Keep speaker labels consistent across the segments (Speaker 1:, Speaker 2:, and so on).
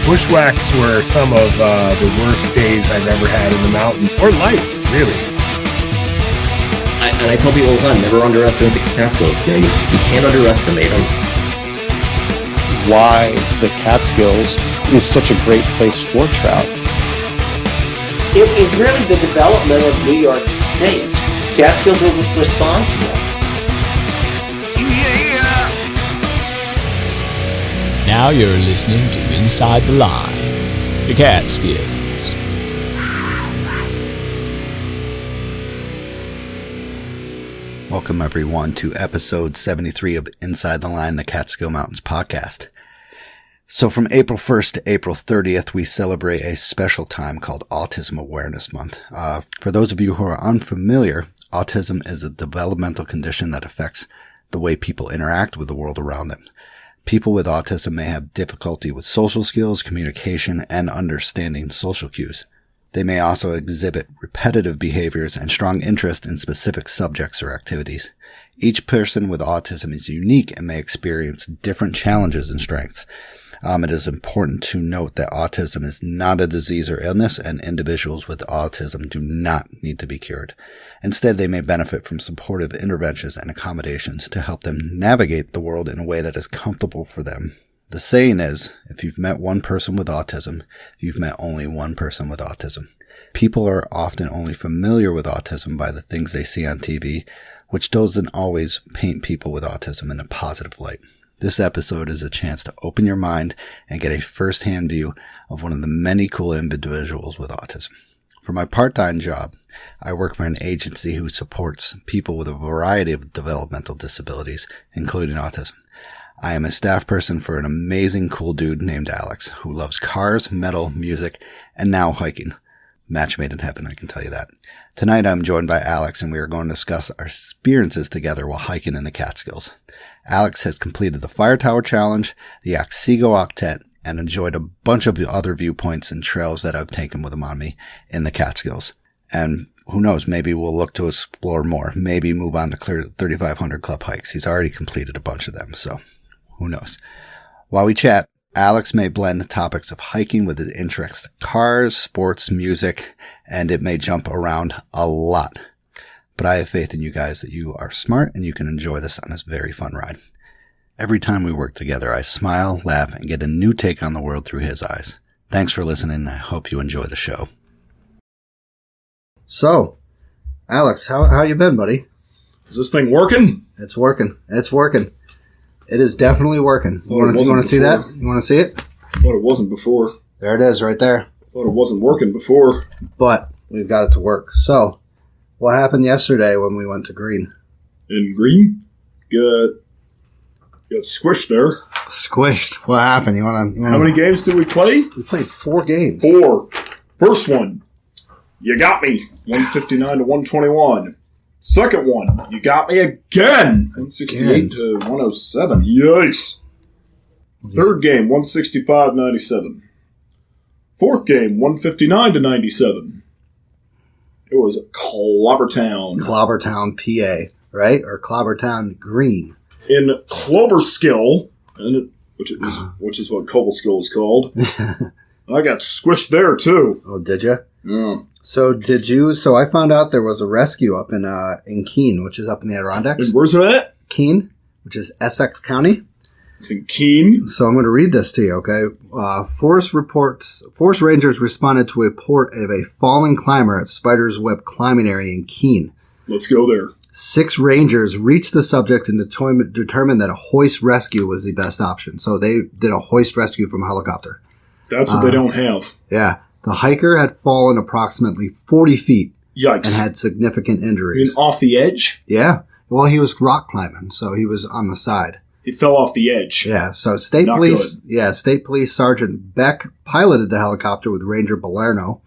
Speaker 1: bushwhacks were some of the worst days I've ever had in the mountains, or life, really.
Speaker 2: And I tell people all the time, never underestimate the Catskills. You can't underestimate them.
Speaker 3: Why the Catskills is such a great place for trout.
Speaker 4: It was really the development of New York State. Catskills were responsible.
Speaker 5: Now you're listening to Inside the Line, the Catskills.
Speaker 6: Welcome everyone to episode 73 of Inside the Line, the Catskill Mountains podcast. So from April 1st to April 30th, we celebrate a special time called Autism Awareness Month. For those of you who are unfamiliar, autism is a developmental condition that affects the way people interact with the world around them. People with autism may have difficulty with social skills, communication, and understanding social cues. They may also exhibit repetitive behaviors and strong interest in specific subjects or activities. Each person with autism is unique and may experience different challenges and strengths. It is important to note that autism is not a disease or illness, and individuals with autism do not need to be cured. Instead, they may benefit from supportive interventions and accommodations to help them navigate the world in a way that is comfortable for them. The saying is, if you've met one person with autism, you've met only one person with autism. People are often only familiar with autism by the things they see on TV, which doesn't always paint people with autism in a positive light. This episode is a chance to open your mind and get a first-hand view of one of the many cool individuals with autism. For my part-time job, I work for an agency who supports people with a variety of developmental disabilities, including autism. I am a staff person for an amazing cool dude named Alex, who loves cars, metal, music, and now hiking. Match made in heaven, I can tell you that. Tonight I'm joined by Alex, and we are going to discuss our experiences together while hiking in the Catskills. Alex has completed the Fire Tower Challenge, the Otsego Octet, and enjoyed a bunch of other viewpoints and trails that I've taken with him on me in the Catskills. And who knows, maybe we'll look to explore more, maybe move on to clear 3,500 club hikes. He's already completed a bunch of them, so who knows. While we chat, Alex may blend the topics of hiking with his interests in cars, sports, music, and it may jump around a lot. But I have faith in you guys that you are smart and you can enjoy this on this very fun ride. Every time we work together, I smile, laugh, and get a new take on the world through his eyes. Thanks for listening, and I hope you enjoy the show. So, Alex, how you been, buddy?
Speaker 7: Is this thing working?
Speaker 6: It's working. It's working. It is definitely working. You want to see that? You want to see it?
Speaker 7: Thought it wasn't before.
Speaker 6: There it is, right there.
Speaker 7: Thought it wasn't working before.
Speaker 6: But we've got it to work. So, what happened yesterday when we went to Green?
Speaker 7: In Green? Got squished there.
Speaker 6: Squished. What happened? You want to?
Speaker 7: How many games did we play?
Speaker 6: We played 4 games.
Speaker 7: 4. First one, you got me. 159 to 121. Second one, you got me again. 168 to 107. Yikes. Third game, 165-97. Fourth game, 159 to 97. It was Clobbertown.
Speaker 6: Clobbertown, PA, right? Or Clobbertown, Green.
Speaker 7: In Cloverskill, which is what Cobleskill is called. I got squished there too.
Speaker 6: Oh, did you?
Speaker 7: Yeah.
Speaker 6: So So I found out there was a rescue up in Keene, which is up in the Adirondacks.
Speaker 7: And where's it at?
Speaker 6: Keene, which is Essex County.
Speaker 7: It's in Keene.
Speaker 6: So I'm going to read this to you, okay? Forest Rangers responded to a report of a fallen climber at Spider's Web climbing area in Keene.
Speaker 7: Let's go there.
Speaker 6: 6 rangers reached the subject and determined that a hoist rescue was the best option. So they did a hoist rescue from a helicopter.
Speaker 7: That's what they don't have.
Speaker 6: Yeah. The hiker had fallen approximately 40 feet.
Speaker 7: Yikes.
Speaker 6: And had significant injuries.
Speaker 7: Off the edge?
Speaker 6: Yeah. Well, he was rock climbing, so he was on the side.
Speaker 7: He fell off the edge.
Speaker 6: Yeah. So State Police Sergeant Beck piloted the helicopter with Ranger Balerno,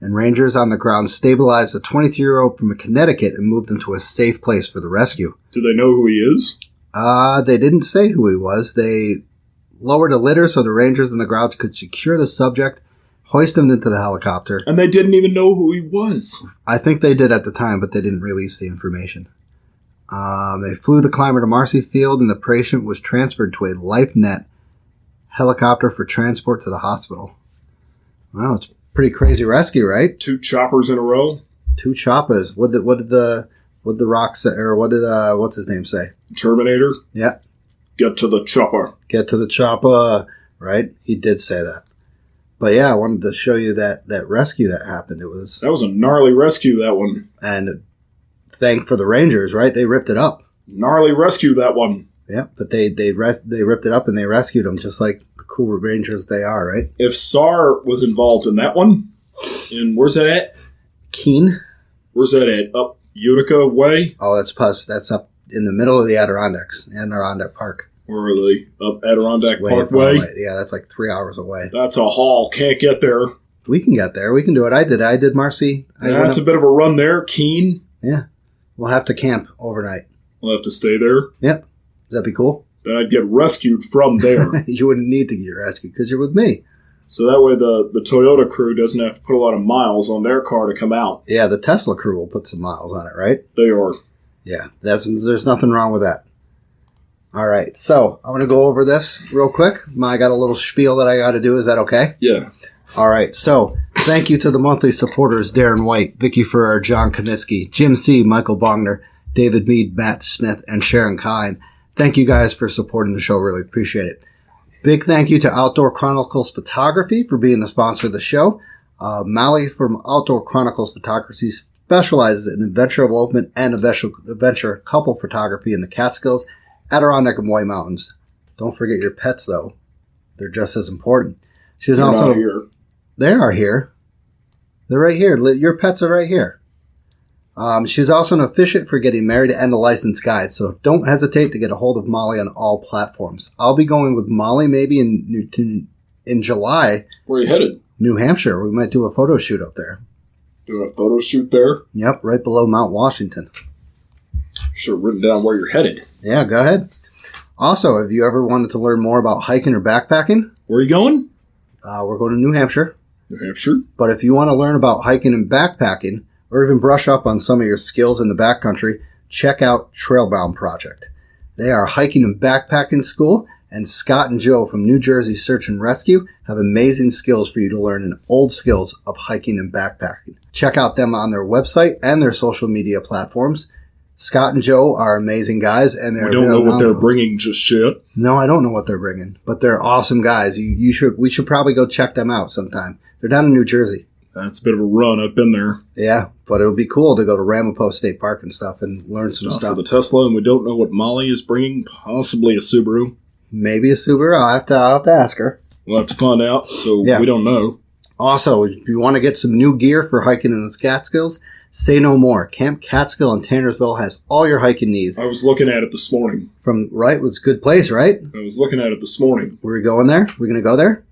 Speaker 6: and rangers on the ground stabilized the 23-year-old from Connecticut and moved him to a safe place for the rescue.
Speaker 7: Do they know who he is?
Speaker 6: They didn't say who he was. They lowered a litter so the rangers on the ground could secure the subject, hoist him into the helicopter.
Speaker 7: And they didn't even know who he was.
Speaker 6: I think they did at the time, but they didn't release the information. They flew the climber to Marcy Field, and the patient was transferred to a LifeNet helicopter for transport to the hospital. Wow, it's a pretty crazy rescue, right?
Speaker 7: 2 choppers in a row.
Speaker 6: 2 choppers. What did the Rock say, or what did what's his name say?
Speaker 7: Terminator.
Speaker 6: Yeah.
Speaker 7: Get to the chopper.
Speaker 6: Get to the chopper. Right? He did say that. But yeah, I wanted to show you that rescue that happened. That was
Speaker 7: a gnarly rescue, that one.
Speaker 6: And thank for the Rangers, right? They ripped it up.
Speaker 7: Gnarly rescue, that one.
Speaker 6: Yeah, but they ripped it up and they rescued them just like the cool Rangers they are, right?
Speaker 7: If SAR was involved in that one, and where's that at?
Speaker 6: Keene?
Speaker 7: Where's that at? Up Utica Way?
Speaker 6: Oh, that's up in the middle of the Adirondack Park.
Speaker 7: Where are they? Up Adirondack
Speaker 6: Way
Speaker 7: Parkway?
Speaker 6: Yeah, that's like 3 hours away.
Speaker 7: That's a haul. Can't get there.
Speaker 6: We can get there. We can do it. I did Marcy.
Speaker 7: That's a bit of a run there. Keene.
Speaker 6: Yeah. We'll have to camp overnight.
Speaker 7: We'll have to stay there.
Speaker 6: Yep. Does that be cool?
Speaker 7: Then I'd get rescued from there.
Speaker 6: You wouldn't need to get rescued because you're with me.
Speaker 7: So that way the Toyota crew doesn't have to put a lot of miles on their car to come out.
Speaker 6: Yeah, the Tesla crew will put some miles on it, right?
Speaker 7: They are.
Speaker 6: Yeah, there's nothing wrong with that. All right, so I'm going to go over this real quick. I got a little spiel that I got to do. Is that okay?
Speaker 7: Yeah.
Speaker 6: All right, so thank you to the monthly supporters, Darren White, Vicky Ferrer, John Kaniski, Jim C., Michael Bongner, David Mead, Matt Smith, and Sharon Kine. Thank you guys for supporting the show. Really appreciate it. Big thank you to Outdoor Chronicles Photography for being the sponsor of the show. Molly from Outdoor Chronicles Photography specializes in adventure elopement and adventure couple photography in the Catskills, Adirondack, and White Mountains. Don't forget your pets, though. They're just as important. She's also
Speaker 7: here.
Speaker 6: They are here. They're right here. Your pets are right here. She's also an officiant for getting married and a licensed guide, so don't hesitate to get a hold of Molly on all platforms. I'll be going with Molly maybe in July.
Speaker 7: Where are you headed?
Speaker 6: New Hampshire. We might do a photo shoot up there.
Speaker 7: Doing a photo shoot there?
Speaker 6: Yep, right below Mount Washington.
Speaker 7: Should have written down where you're headed.
Speaker 6: Yeah, go ahead. Also, have you ever wanted to learn more about hiking or backpacking?
Speaker 7: Where are you going?
Speaker 6: We're going to New Hampshire.
Speaker 7: New Hampshire?
Speaker 6: But if you want to learn about hiking and backpacking, or even brush up on some of your skills in the backcountry, check out Trailbound Project. They are a hiking and backpacking school, and Scott and Joe from New Jersey Search and Rescue have amazing skills for you to learn in old skills of hiking and backpacking. Check out them on their website and their social media platforms. Scott and Joe are amazing guys, and
Speaker 7: we don't know what they're bringing just yet.
Speaker 6: No, I don't know what they're bringing, but they're awesome guys. We should probably go check them out sometime. They're down in New Jersey.
Speaker 7: That's a bit of a run. I've been there.
Speaker 6: Yeah, but it would be cool to go to Ramapo State Park and stuff and learn some stuff.
Speaker 7: For the Tesla, and we don't know what Molly is bringing. Possibly a Subaru.
Speaker 6: Maybe a Subaru. I'll have to ask her.
Speaker 7: We'll have to find out, so we don't know.
Speaker 6: Also, if you want to get some new gear for hiking in the Catskills, say no more. Camp Catskill in Tannersville has all your hiking needs.
Speaker 7: I was looking at it this morning.
Speaker 6: It was a good place, right?
Speaker 7: I was looking at it this morning.
Speaker 6: Were we going there? We're going to go there?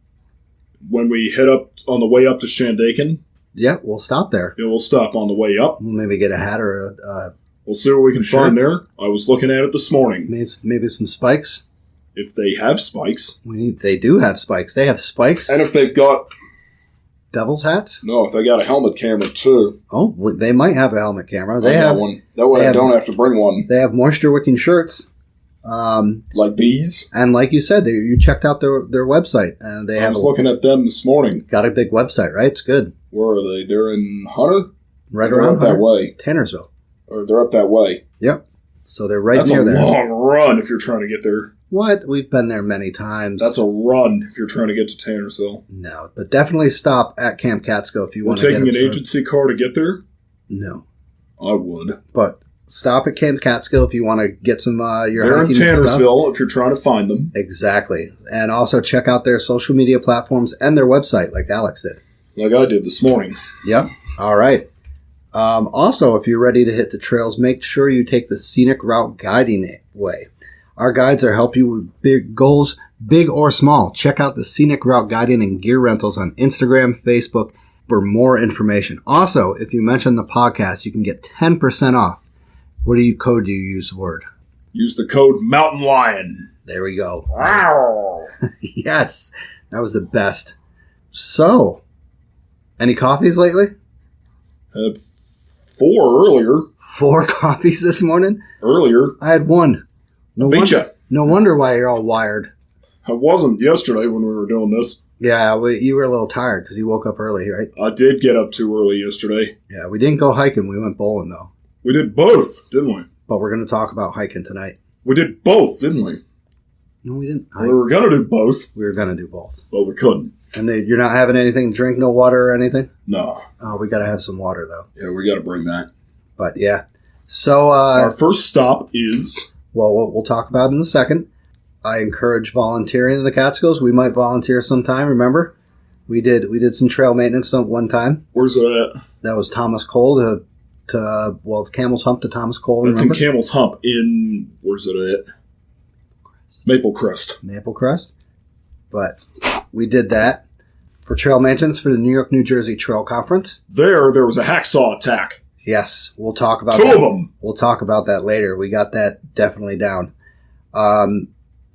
Speaker 7: When we head up on the way up to Shandaken.
Speaker 6: Yeah, we'll stop there.
Speaker 7: Yeah, we'll stop on the way up.
Speaker 6: We'll maybe get a hat or a...
Speaker 7: we'll see what we can find there. I was looking at it this morning.
Speaker 6: Maybe some spikes.
Speaker 7: If they have spikes.
Speaker 6: They do have spikes. They have spikes.
Speaker 7: And if they've got...
Speaker 6: Devil's hats?
Speaker 7: No, if they got a helmet camera too.
Speaker 6: Oh, they might have a helmet camera.
Speaker 7: They have one. That way I don't have to bring one.
Speaker 6: They have moisture-wicking shirts.
Speaker 7: Like these?
Speaker 6: And like you said, you checked out their website. And I
Speaker 7: was looking at them this morning.
Speaker 6: Got a big website, right? It's good.
Speaker 7: Where are they? They're in Hunter?
Speaker 6: Right around
Speaker 7: that way.
Speaker 6: Tannersville.
Speaker 7: Or they're up that way.
Speaker 6: Yep. So they're right near there.
Speaker 7: That's a long run if you're trying to get there.
Speaker 6: What? We've been there many times.
Speaker 7: That's a run if you're trying to get to Tannersville.
Speaker 6: No, but definitely stop at Camp Catskill if you want to
Speaker 7: get taking an agency car to get there?
Speaker 6: No.
Speaker 7: I would.
Speaker 6: But stop at Camp Catskill if you want to get some your
Speaker 7: They're in
Speaker 6: hiking
Speaker 7: Tannersville
Speaker 6: stuff.
Speaker 7: If you're trying to find them.
Speaker 6: Exactly. And also check out their social media platforms and their website like Alex did.
Speaker 7: Like I did this morning.
Speaker 6: Yep. All right. Also, if you're ready to hit the trails, make sure you take the Scenic Route Guiding Way. Our guides are help you with big goals, big or small. Check out the Scenic Route Guiding and Gear Rentals on Instagram, Facebook for more information. Also, if you mention the podcast, you can get 10% off. What code do you use, Word?
Speaker 7: Use the code Mountain Lion.
Speaker 6: There we go.
Speaker 7: Wow.
Speaker 6: Yes, that was the best. So, any coffees lately?
Speaker 7: Had 4 earlier.
Speaker 6: 4 coffees this morning?
Speaker 7: Earlier.
Speaker 6: I had 1. No
Speaker 7: wonder
Speaker 6: why you're all wired.
Speaker 7: I wasn't yesterday when we were doing this.
Speaker 6: Yeah, you were a little tired because you woke up early, right?
Speaker 7: I did get up too early yesterday.
Speaker 6: Yeah, we didn't go hiking. We went bowling, though.
Speaker 7: We did both, didn't we?
Speaker 6: But we're going to talk about hiking tonight.
Speaker 7: We did both, didn't we?
Speaker 6: No, we didn't.
Speaker 7: We were going to do both.
Speaker 6: We were going to do both.
Speaker 7: But we couldn't.
Speaker 6: And you're not having anything to drink, no water or anything?
Speaker 7: No.
Speaker 6: Oh, we got to have some water, though.
Speaker 7: Yeah, we got to bring that.
Speaker 6: But, yeah. So,
Speaker 7: our first stop is...
Speaker 6: Well, we'll talk about it in a second. I encourage volunteering in the Catskills. We might volunteer sometime, remember? We did some trail maintenance one time.
Speaker 7: Where's that at?
Speaker 6: That was Thomas Cole to Camel's Hump to Thomas Cole.
Speaker 7: That's
Speaker 6: remember?
Speaker 7: in Camel's Hump in... Where's it at? Maple Crest.
Speaker 6: Maple Crest. But we did that for trail maintenance for the New York, New Jersey Trail Conference.
Speaker 7: There was a hacksaw attack.
Speaker 6: Yes, we'll talk about
Speaker 7: Two
Speaker 6: that.
Speaker 7: of them.
Speaker 6: We'll talk about that later. We got that definitely down.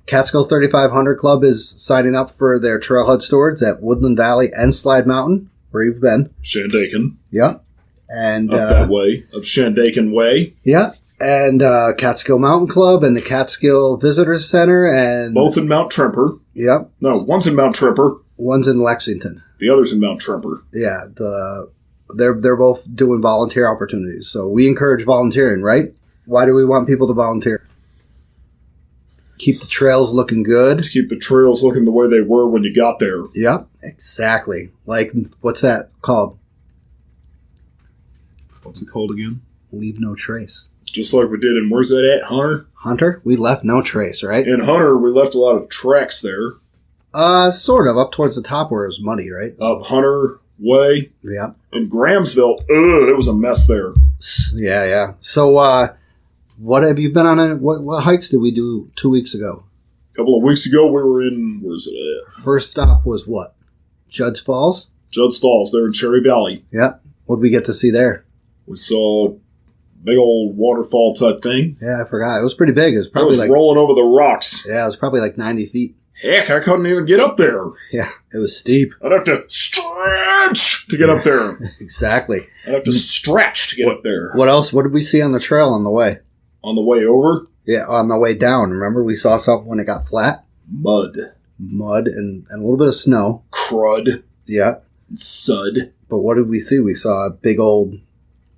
Speaker 6: Catskill 3500 Club is signing up for their trailhead stores at Woodland Valley and Slide Mountain, where you've been.
Speaker 7: Shandaken.
Speaker 6: Yep. And
Speaker 7: up that way. Up Shandaken Way.
Speaker 6: Yeah. And Catskill Mountain Club and the Catskill Visitors Center. And
Speaker 7: both in Mount Tremper.
Speaker 6: Yep.
Speaker 7: No, one's in Mount Tremper.
Speaker 6: One's in Lexington.
Speaker 7: The other's in Mount Tremper.
Speaker 6: Yeah. They're both doing volunteer opportunities. So we encourage volunteering, right? Why do we want people to volunteer? Keep the trails looking good.
Speaker 7: To keep the trails looking the way they were when you got there.
Speaker 6: Yep, exactly. Like, what's that called?
Speaker 7: What's it called again?
Speaker 6: Leave no trace.
Speaker 7: Just like we did in, where's that at, Hunter?
Speaker 6: Hunter? We left no trace, right?
Speaker 7: In Hunter, we left a lot of tracks there.
Speaker 6: Sort of, up towards the top where it was muddy, right?
Speaker 7: Up Hunter Way.
Speaker 6: Yep.
Speaker 7: In Grahamsville, it was a mess there.
Speaker 6: Yeah. So, what have you been on? What hikes did we do 2 weeks ago?
Speaker 7: A couple of weeks ago, we were in, where's it at?
Speaker 6: First stop was what? Judd's Falls?
Speaker 7: Judd's Falls, there in Cherry Valley.
Speaker 6: Yep. What did we get to see there?
Speaker 7: We saw a big old waterfall type thing.
Speaker 6: Yeah, I forgot. It was pretty big. It was probably
Speaker 7: rolling over the rocks.
Speaker 6: Yeah, it was probably like 90 feet.
Speaker 7: Heck, I couldn't even get up there.
Speaker 6: Yeah, it was steep.
Speaker 7: I'd have to stretch to get up there.
Speaker 6: Exactly.
Speaker 7: I'd have to stretch to get up there.
Speaker 6: What else? What did we see on the trail on the way?
Speaker 7: On the way over?
Speaker 6: Yeah, on the way down. Remember we saw something when it got flat?
Speaker 7: Mud
Speaker 6: and a little bit of snow.
Speaker 7: Crud.
Speaker 6: Yeah.
Speaker 7: Sud.
Speaker 6: But what did we see? We saw a big old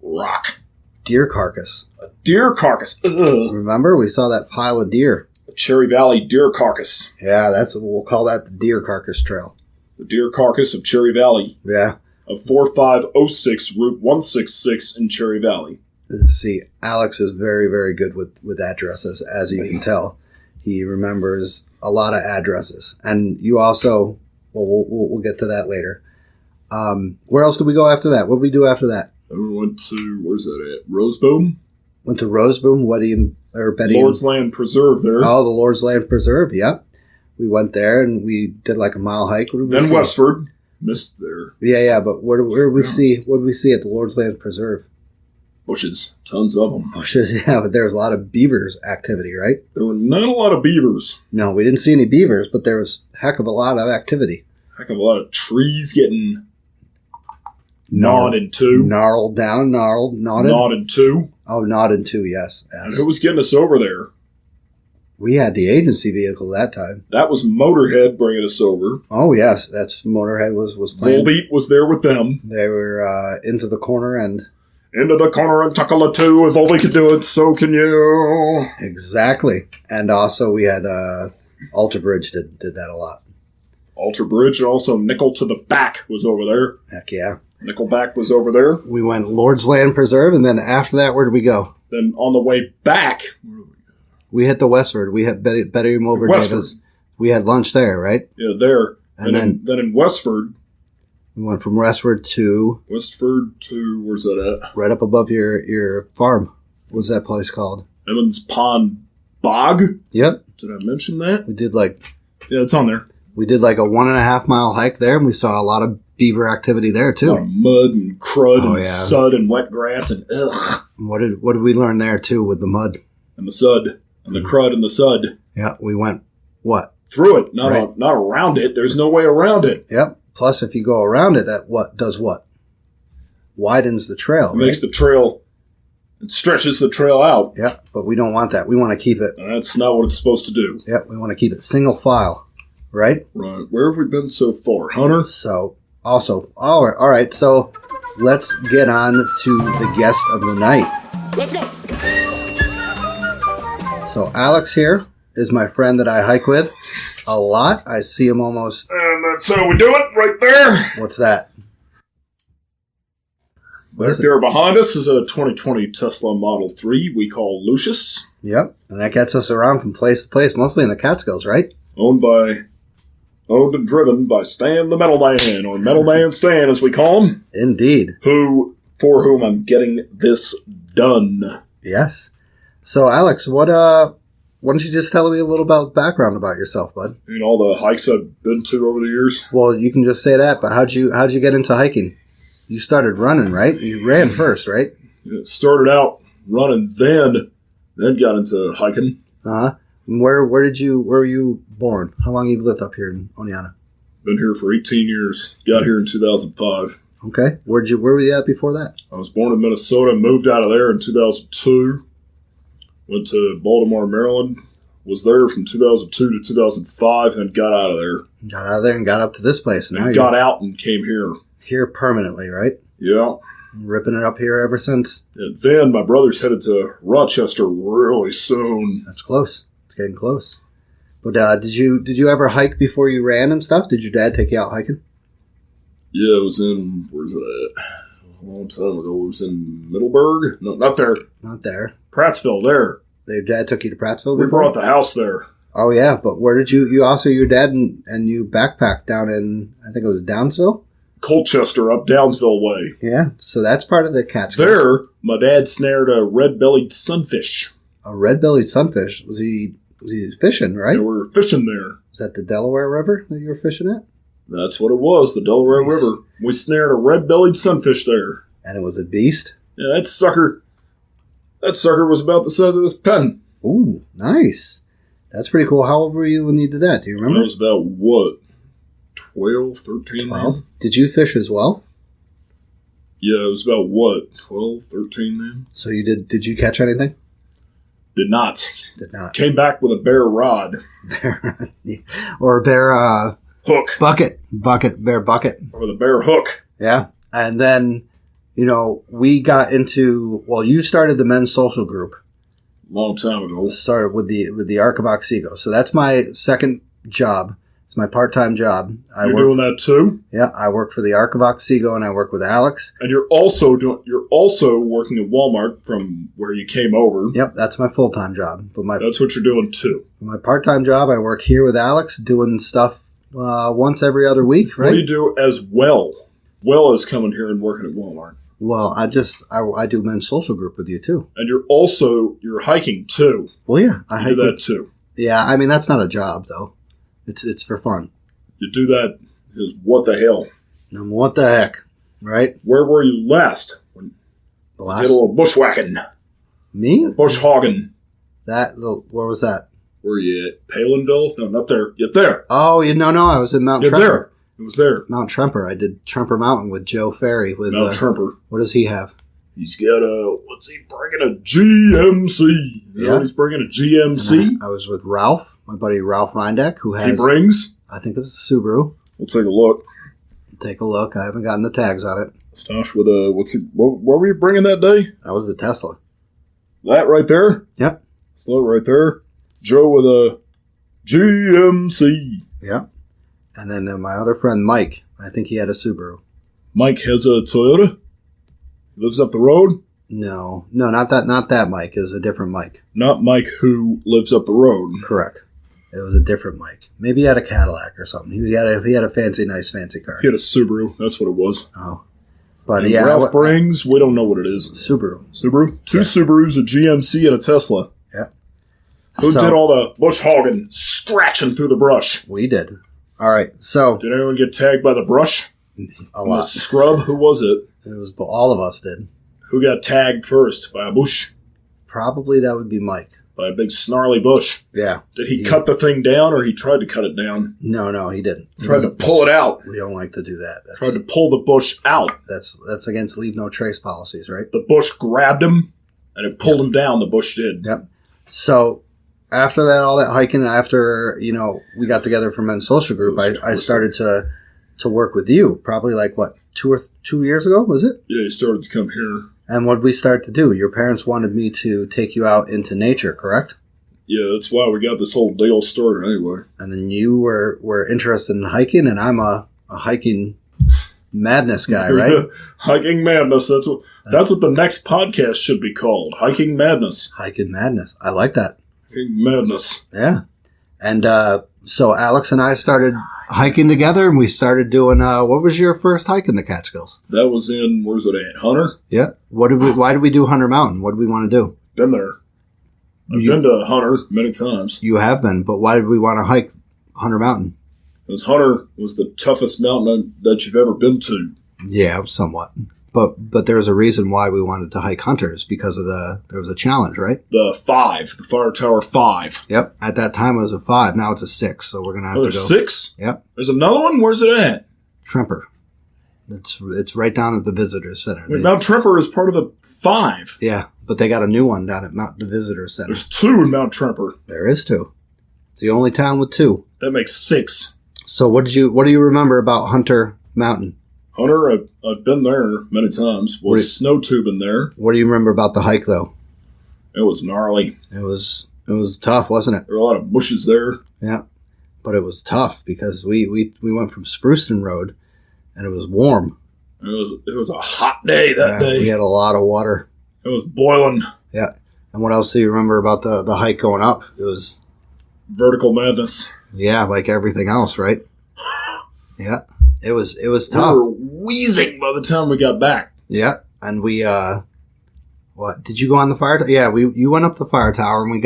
Speaker 7: rock.
Speaker 6: Deer carcass.
Speaker 7: A deer carcass. Ugh.
Speaker 6: Remember? We saw that pile of deer.
Speaker 7: A Cherry Valley deer carcass.
Speaker 6: Yeah, that's what we'll call that, the deer carcass trail.
Speaker 7: The deer carcass of Cherry Valley.
Speaker 6: Yeah.
Speaker 7: Of 4506 Route 166 in Cherry Valley.
Speaker 6: See, Alex is very, very good with addresses, as you can tell. He remembers a lot of addresses. And you also, well, we'll get to that later. Where else did we go after that? What did we do after that?
Speaker 7: And we went to, where's that at? Roseboom?
Speaker 6: Went to Roseboom, Betty.
Speaker 7: Lord's Land Preserve there.
Speaker 6: Oh, the Lord's Land Preserve, yep. We went there and we did like a mile hike.
Speaker 7: Then Westford. Missed there.
Speaker 6: Yeah, but where did we see? What did we see at the Lord's Land Preserve?
Speaker 7: Bushes. Tons of them.
Speaker 6: Bushes, yeah, but there was a lot of beavers activity, right?
Speaker 7: There were not a lot of beavers.
Speaker 6: No, we didn't see any beavers, but there was a heck of a lot of activity.
Speaker 7: Heck of a lot of trees getting gnawed in two.
Speaker 6: Gnarled down, gnawed.
Speaker 7: Gnawed in two.
Speaker 6: Oh, gnawed in two, yes.
Speaker 7: And who was getting us over there?
Speaker 6: We had the agency vehicle that time.
Speaker 7: That was Motorhead bringing us over.
Speaker 6: Oh, yes, that's Motorhead was playing.
Speaker 7: Volbeat was there with them.
Speaker 6: They were into the corner and...
Speaker 7: Into the corner and tuckle it too. If Volbeat could do it, so can you.
Speaker 6: Exactly. And also we had Alter Bridge did that a lot.
Speaker 7: Alter Bridge and also Nickel to the Back was over there.
Speaker 6: Heck yeah.
Speaker 7: Nickelback was over there.
Speaker 6: We went Lord's Land Preserve, and then after that, where did we go?
Speaker 7: Then on the way back,
Speaker 6: we hit the Westford. We hit Betty Mulber Davis. We had lunch there, right?
Speaker 7: Yeah, there.
Speaker 6: And
Speaker 7: then in Westford,
Speaker 6: we went from Westford to
Speaker 7: where's that at?
Speaker 6: Right up above your farm. What's that place called?
Speaker 7: Emmons Pond Bog.
Speaker 6: Yep.
Speaker 7: Did I mention that?
Speaker 6: We did
Speaker 7: yeah, it's on there.
Speaker 6: We did like a 1.5 mile hike there, and we saw a lot of beaver activity there too.
Speaker 7: A lot of mud and crud and sud and wet grass and ugh.
Speaker 6: What did we learn there too with the mud
Speaker 7: and the sud and the crud and the sud?
Speaker 6: Yeah, we went what?
Speaker 7: Through it, not around it. There's no way around it.
Speaker 6: Yep. Plus, if you go around it, that does what? Widens the trail.
Speaker 7: It makes the trail. It stretches the trail out.
Speaker 6: Yeah, but we don't want that. We want to keep it.
Speaker 7: And that's not what it's supposed to do.
Speaker 6: Yep, we want to keep it single file.
Speaker 3: right?
Speaker 7: Right. Where have we been so far, Hunter?
Speaker 3: So, also, all right. So, let's get on to the guest of the night.
Speaker 8: Let's go.
Speaker 3: So, Alex here is my friend that I hike with a lot. I see him almost.
Speaker 7: And that's how we do it, right there.
Speaker 3: What's that? What
Speaker 7: Right
Speaker 3: is it?
Speaker 7: there behind us is a 2020 Tesla Model 3 we call Lucius,
Speaker 3: Yep, and that gets us around from place to place, mostly in the Catskills, right?
Speaker 7: owned and driven by Stan the Metal Man, or Metal Man Stan as we call him,
Speaker 3: Indeed.
Speaker 7: for whom I'm getting this done.
Speaker 3: Yes. So, Alex, why don't you just tell me a little background about yourself, bud?
Speaker 7: You know, all the hikes I've been to over the years.
Speaker 3: Well, you can just say that, but how'd you get into hiking? You started running, right? You ran first, right?
Speaker 7: It started out running, then got into hiking.
Speaker 3: Uh-huh. Where were you born? How long have you lived up here in Oneonta?
Speaker 7: Been here for 18 years. Got here in 2005.
Speaker 3: Okay. Where were you at before that?
Speaker 7: I was born in Minnesota, moved out of there in 2002. Went to Baltimore, Maryland. Was there from 2002 to 2005, and got out of there.
Speaker 3: Got out of there and got up to this place. And now
Speaker 7: And
Speaker 3: you're
Speaker 7: got out and came here.
Speaker 3: here permanently, right?
Speaker 7: Yeah.
Speaker 3: Ripping it up here ever since.
Speaker 7: And then my brother's headed to Rochester really soon.
Speaker 3: That's close. It's getting close. But did you ever hike before you ran and stuff? Did your dad take you out hiking?
Speaker 7: Yeah, it was in, where's that? A long time ago. It was in Middleburg? No, not there.
Speaker 3: Not there.
Speaker 7: Prattsville, there.
Speaker 3: Your dad took you to Prattsville
Speaker 7: We
Speaker 3: before?
Speaker 7: brought the house there.
Speaker 3: Oh, yeah. But where did you also, your dad and you backpacked down in, I think it was Downsville?
Speaker 7: Colchester, up Downsville way.
Speaker 3: Yeah. So that's part of the Catskills.
Speaker 7: There, my dad snared a red-bellied sunfish.
Speaker 3: A red-bellied sunfish. Was he fishing, right?
Speaker 7: They were fishing there.
Speaker 3: Was that the Delaware River that you were fishing at?
Speaker 7: That's what it was, the Delaware
Speaker 3: Nice.
Speaker 7: River. We snared a red-bellied sunfish there.
Speaker 3: And it was a beast?
Speaker 7: Yeah, that sucker was about the size of this pen.
Speaker 3: Ooh, nice. That's pretty cool. How old were you when you did that? Do you
Speaker 7: I
Speaker 3: remember?
Speaker 7: was about, what, 12, 13?
Speaker 3: 12. Did you fish as well?
Speaker 7: Yeah, it was about, what, 12, 13 then?
Speaker 3: So you did you catch anything?
Speaker 7: Did not.
Speaker 3: Did not.
Speaker 7: Came back with a bare rod.
Speaker 3: Or a bear
Speaker 7: Hook.
Speaker 3: bear bucket.
Speaker 7: Or with a bare hook.
Speaker 3: Yeah. And then, we got into, you started the men's social group.
Speaker 7: Long time ago.
Speaker 3: Started with the Arc of Otsego. So that's my second job. It's my part-time job.
Speaker 7: You're doing that too?
Speaker 3: Yeah, I work for the Arc of Otsego, and I work with Alex.
Speaker 7: And you're also working at Walmart from where you came over.
Speaker 3: Yep, that's my full-time job. But
Speaker 7: That's what you're doing too.
Speaker 3: my part-time job, I work here with Alex, doing stuff once every other week, right?
Speaker 7: What do you do as well? Well as coming here and working at Walmart.
Speaker 3: Well, I do men's social group with you too.
Speaker 7: And you're hiking too.
Speaker 3: Well, yeah, I
Speaker 7: You
Speaker 3: hike
Speaker 7: do that
Speaker 3: with-
Speaker 7: too.
Speaker 3: Yeah, I mean that's not a job though. It's for fun.
Speaker 7: You do that is what the hell.
Speaker 3: What the heck, right?
Speaker 7: Where were you last? When
Speaker 3: The
Speaker 7: you
Speaker 3: last
Speaker 7: did a little bushwhacking.
Speaker 3: me?
Speaker 7: Bush hogging.
Speaker 3: Where was that?
Speaker 7: Where you at? Palinville? No, not there. You're there.
Speaker 3: Oh, no, I was in Mount
Speaker 7: You're
Speaker 3: Tremper.
Speaker 7: there. It was there.
Speaker 3: Mount Tremper. I did Tremper Mountain with Joe Ferry. With
Speaker 7: Mount Tremper.
Speaker 3: what does he have?
Speaker 7: He's got what's he bringing? A GMC. You know
Speaker 3: Yeah.
Speaker 7: what he's bringing? A GMC?
Speaker 3: And I was with Ralph, my buddy Ralph Reindeck, who has,
Speaker 7: He brings?
Speaker 3: I think it's a Subaru.
Speaker 7: We'll take a look.
Speaker 3: Take a look. I haven't gotten the tags on it.
Speaker 7: Stash with what were you bringing that day?
Speaker 3: That was the Tesla.
Speaker 7: That right there?
Speaker 3: Yep.
Speaker 7: So right there. Joe with a GMC.
Speaker 3: Yep. And then my other friend Mike, I think he had a Subaru.
Speaker 7: Mike has a Toyota. He lives up the road.
Speaker 3: No, not that Mike. It was a different Mike.
Speaker 7: Not Mike who lives up the road.
Speaker 3: Correct. It was a different Mike. Maybe he had a Cadillac or something. He had a fancy car.
Speaker 7: He had a Subaru. That's what it was.
Speaker 3: Oh, but
Speaker 7: And
Speaker 3: yeah,
Speaker 7: Ralph brings, we don't know what it is.
Speaker 3: Subaru.
Speaker 7: Subaru? Two
Speaker 3: Yeah.
Speaker 7: Subarus, a GMC, and a Tesla.
Speaker 3: Yeah.
Speaker 7: Who
Speaker 3: So-
Speaker 7: did all the bush hogging, scratching through the brush?
Speaker 3: We did. All right. So
Speaker 7: Did anyone get tagged by the brush?
Speaker 3: a
Speaker 7: The
Speaker 3: lot.
Speaker 7: scrub? Who was it?
Speaker 3: It was all of us did.
Speaker 7: Who got tagged first? By a bush?
Speaker 3: Probably that would be Mike.
Speaker 7: By a big snarly bush?
Speaker 3: Yeah.
Speaker 7: Did he cut the thing down, or he tried to cut it down?
Speaker 3: No, he didn't.
Speaker 7: Tried to pull it out.
Speaker 3: We don't like to do that.
Speaker 7: Tried to pull the bush out.
Speaker 3: That's against leave no trace policies, right?
Speaker 7: The bush grabbed him, and it pulled him down. The bush did.
Speaker 3: Yep. So after that, all that hiking, after, we got together for men's social group, I started to work with you. Probably like, what, 2 years ago, was it?
Speaker 7: Yeah, you started to come here.
Speaker 3: And what did we start to do? Your parents wanted me to take you out into nature, correct?
Speaker 7: Yeah, that's why we got this whole deal started anyway.
Speaker 3: And then you were interested in hiking, and I'm a hiking madness guy, right?
Speaker 7: Hiking madness. That's what the next podcast should be called. Hiking madness.
Speaker 3: Hiking madness. I like that.
Speaker 7: Hiking madness.
Speaker 3: Yeah. And so Alex and I started hiking together, and we started doing. What was your first hike in the Catskills?
Speaker 7: That was in, where's it at? Hunter?
Speaker 3: Yeah. Why did we do Hunter Mountain? What did we want to do?
Speaker 7: Been there. I've been to Hunter many times.
Speaker 3: You have been, but why did we want to hike Hunter Mountain?
Speaker 7: Because Hunter was the toughest mountain that you've ever been to.
Speaker 3: Yeah, somewhat. But there's a reason why we wanted to hike Hunters, because there was a challenge, right?
Speaker 7: The Fire Tower 5.
Speaker 3: Yep. At that time it was a 5. Now it's a 6. So we're gonna have to go.
Speaker 7: There's 6?
Speaker 3: Yep.
Speaker 7: There's another one. Where's it at?
Speaker 3: Tremper. It's right down at the visitor center.
Speaker 7: Wait, Mount Tremper is part of the 5.
Speaker 3: Yeah, but they got a new one down at the visitor center.
Speaker 7: There's 2 in Mount Tremper.
Speaker 3: There is 2. It's the only town with 2.
Speaker 7: That makes 6.
Speaker 3: So what do you remember about Hunter Mountain?
Speaker 7: Hunter, I've been there many times. Was snow tubing there.
Speaker 3: What do you remember about the hike, though?
Speaker 7: It was gnarly.
Speaker 3: It was tough, wasn't it?
Speaker 7: There were a lot of bushes there.
Speaker 3: Yeah, but it was tough because we went from Spruceton Road, and it was warm.
Speaker 7: It was a hot day that day.
Speaker 3: We had a lot of water.
Speaker 7: It was boiling.
Speaker 3: Yeah. And what else do you remember about the hike going up? It was
Speaker 7: vertical madness.
Speaker 3: Yeah, like everything else, right? Yeah. It was tough.
Speaker 7: We were wheezing by the time we got back.
Speaker 3: Yeah. And we what? Did you go on the fire tower? Yeah, you went up the fire tower, and we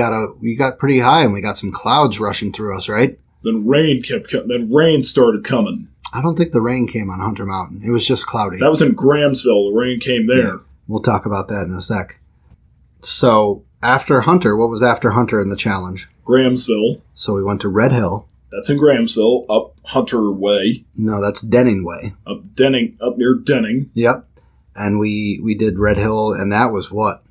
Speaker 3: got pretty high, and we got some clouds rushing through us, right?
Speaker 7: Then rain kept coming. Then rain started coming.
Speaker 3: I don't think the rain came on Hunter Mountain. It was just cloudy.
Speaker 7: That was in Grahamsville. The rain came there.
Speaker 3: Yeah. We'll talk about that in a sec. So after Hunter, what was after Hunter in the challenge?
Speaker 7: Grahamsville.
Speaker 3: So we went to Red Hill.
Speaker 7: That's in Grahamsville, up Hunter Way.
Speaker 3: No, that's Denning Way.
Speaker 7: Up near Denning.
Speaker 3: Yep. And we did Red Hill, and that was what?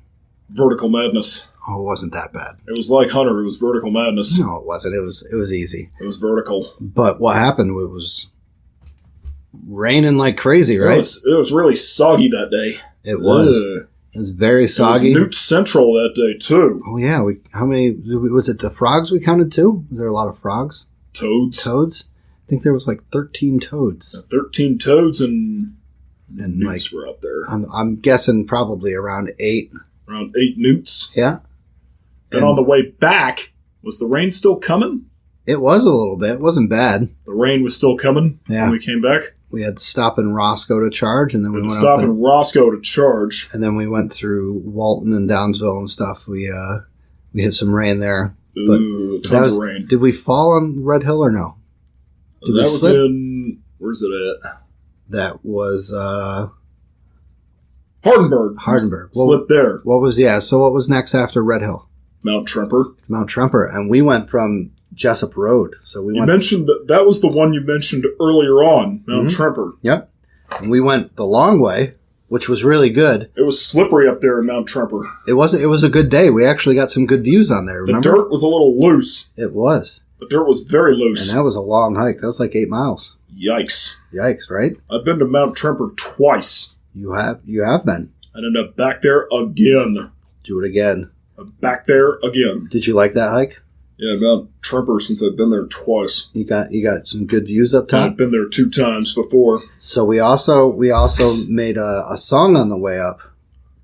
Speaker 7: Vertical madness.
Speaker 3: Oh, it wasn't that bad.
Speaker 7: It was like Hunter. It was vertical madness.
Speaker 3: No, it wasn't. It was easy.
Speaker 7: It was vertical.
Speaker 3: But what happened? It was raining like crazy, right?
Speaker 7: It was really soggy that day.
Speaker 3: It was. It was very soggy.
Speaker 7: It was Newt Central that day too.
Speaker 3: Oh yeah. How many was it? The frogs we counted too? Was there a lot of frogs?
Speaker 7: Toads.
Speaker 3: I think there was like 13 toads.
Speaker 7: 13 toads and newts
Speaker 3: like,
Speaker 7: were up there.
Speaker 3: I'm guessing probably around 8.
Speaker 7: Around 8 newts.
Speaker 3: Yeah.
Speaker 7: Then on the way back, was the rain still coming?
Speaker 3: It was a little bit. It wasn't bad.
Speaker 7: The rain was still coming when we came back?
Speaker 3: We had to stop in Roscoe to charge, and then we went
Speaker 7: stop in Roscoe to charge.
Speaker 3: And then we went through Walton and Downsville and stuff. We had some rain there.
Speaker 7: Ooh, tons of rain.
Speaker 3: Did we fall on Red Hill or no?
Speaker 7: That was in... Where's it at?
Speaker 3: That was...
Speaker 7: Hardenberg. Slipped there.
Speaker 3: So what was next after Red Hill?
Speaker 7: Mount Tremper. And we went from Jessup Road. So we mentioned that was the one you mentioned earlier on, Mount Tremper.
Speaker 3: Yep. And we went the long way, which was really good.
Speaker 7: It was slippery up there in Mount Tremper.
Speaker 3: It was a good day. We actually got some good views on there, remember?
Speaker 7: The dirt was a little loose.
Speaker 3: It was.
Speaker 7: The dirt was very loose.
Speaker 3: And that was a long hike. That was like 8 miles.
Speaker 7: Yikes,
Speaker 3: right?
Speaker 7: I've been to Mount Tremper twice.
Speaker 3: You have been.
Speaker 7: I ended up back there again.
Speaker 3: Do it again.
Speaker 7: I'm back there again.
Speaker 3: Did you like that hike?
Speaker 7: Yeah, Mount Tremper, since I've been there twice.
Speaker 3: You got some good views up top?
Speaker 7: I've been there 2 times before.
Speaker 3: So we also made a song on the way up.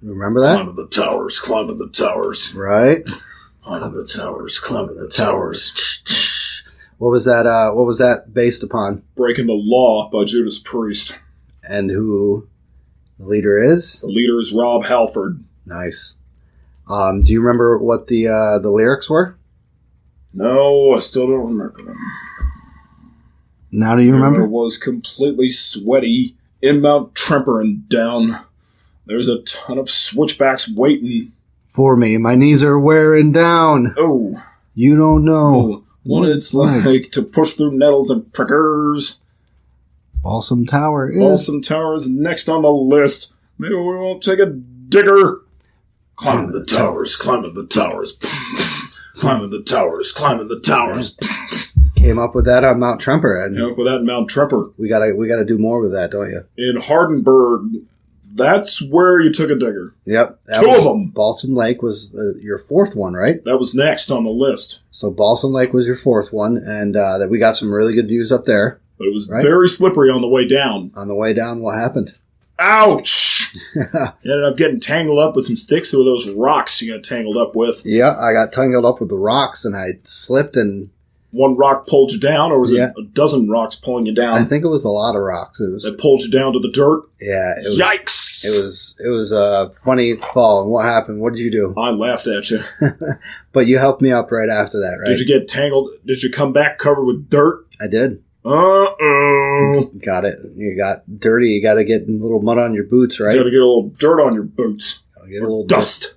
Speaker 3: Remember that?
Speaker 7: Climbing the towers.
Speaker 3: Right?
Speaker 7: Climbing the towers.
Speaker 3: What was that based upon?
Speaker 7: Breaking the Law by Judas Priest.
Speaker 3: And who the leader is?
Speaker 7: The leader is Rob Halford.
Speaker 3: Nice. Do you remember what the lyrics were?
Speaker 7: No, I still don't remember them.
Speaker 3: Now do you remember?
Speaker 7: I was completely sweaty in Mount Tremper and down. There's a ton of switchbacks waiting.
Speaker 3: For me, my knees are wearing down.
Speaker 7: Oh.
Speaker 3: You don't know
Speaker 7: what it's like to push through nettles and prickers.
Speaker 3: Balsam Tower
Speaker 7: is next on the list. Maybe we won't take a digger. Climbing the towers. Climbing the towers.
Speaker 3: Came up with that on Mount Tremper, and
Speaker 7: You know, with that in Mount Tremper.
Speaker 3: we gotta do more with that, don't you?
Speaker 7: In Hardenberg, that's where you took a digger.
Speaker 3: Yep.
Speaker 7: Two of them.
Speaker 3: Balsam Lake was your fourth one, right?
Speaker 7: That was next on the list.
Speaker 3: So Balsam Lake was your fourth one, and that we got some really good views up there.
Speaker 7: But it was
Speaker 3: Right.
Speaker 7: very slippery on the way down.
Speaker 3: On the way down, what happened?
Speaker 7: Ouch! You ended up getting tangled up with some sticks with those rocks you got tangled up with.
Speaker 3: Yeah, I got tangled up with the rocks, and I slipped, and
Speaker 7: One rock pulled you down, or was
Speaker 3: Yeah.
Speaker 7: it a dozen rocks pulling you down?
Speaker 3: I think it was a lot of rocks. It was,
Speaker 7: That pulled you down to the dirt?
Speaker 3: yeah, it was.
Speaker 7: Yikes!
Speaker 3: It was a funny fall. And what happened? What did you do?
Speaker 7: I laughed at you.
Speaker 3: But you helped me up right after that, right?
Speaker 7: Did you get tangled? Did you come back covered with dirt?
Speaker 3: I did.
Speaker 7: Uh-oh.
Speaker 3: Got it. You got dirty. You got to get a little mud on your boots, right?
Speaker 7: You gotta get a little dirt on your boots.
Speaker 3: Gotta get a little
Speaker 7: Dust.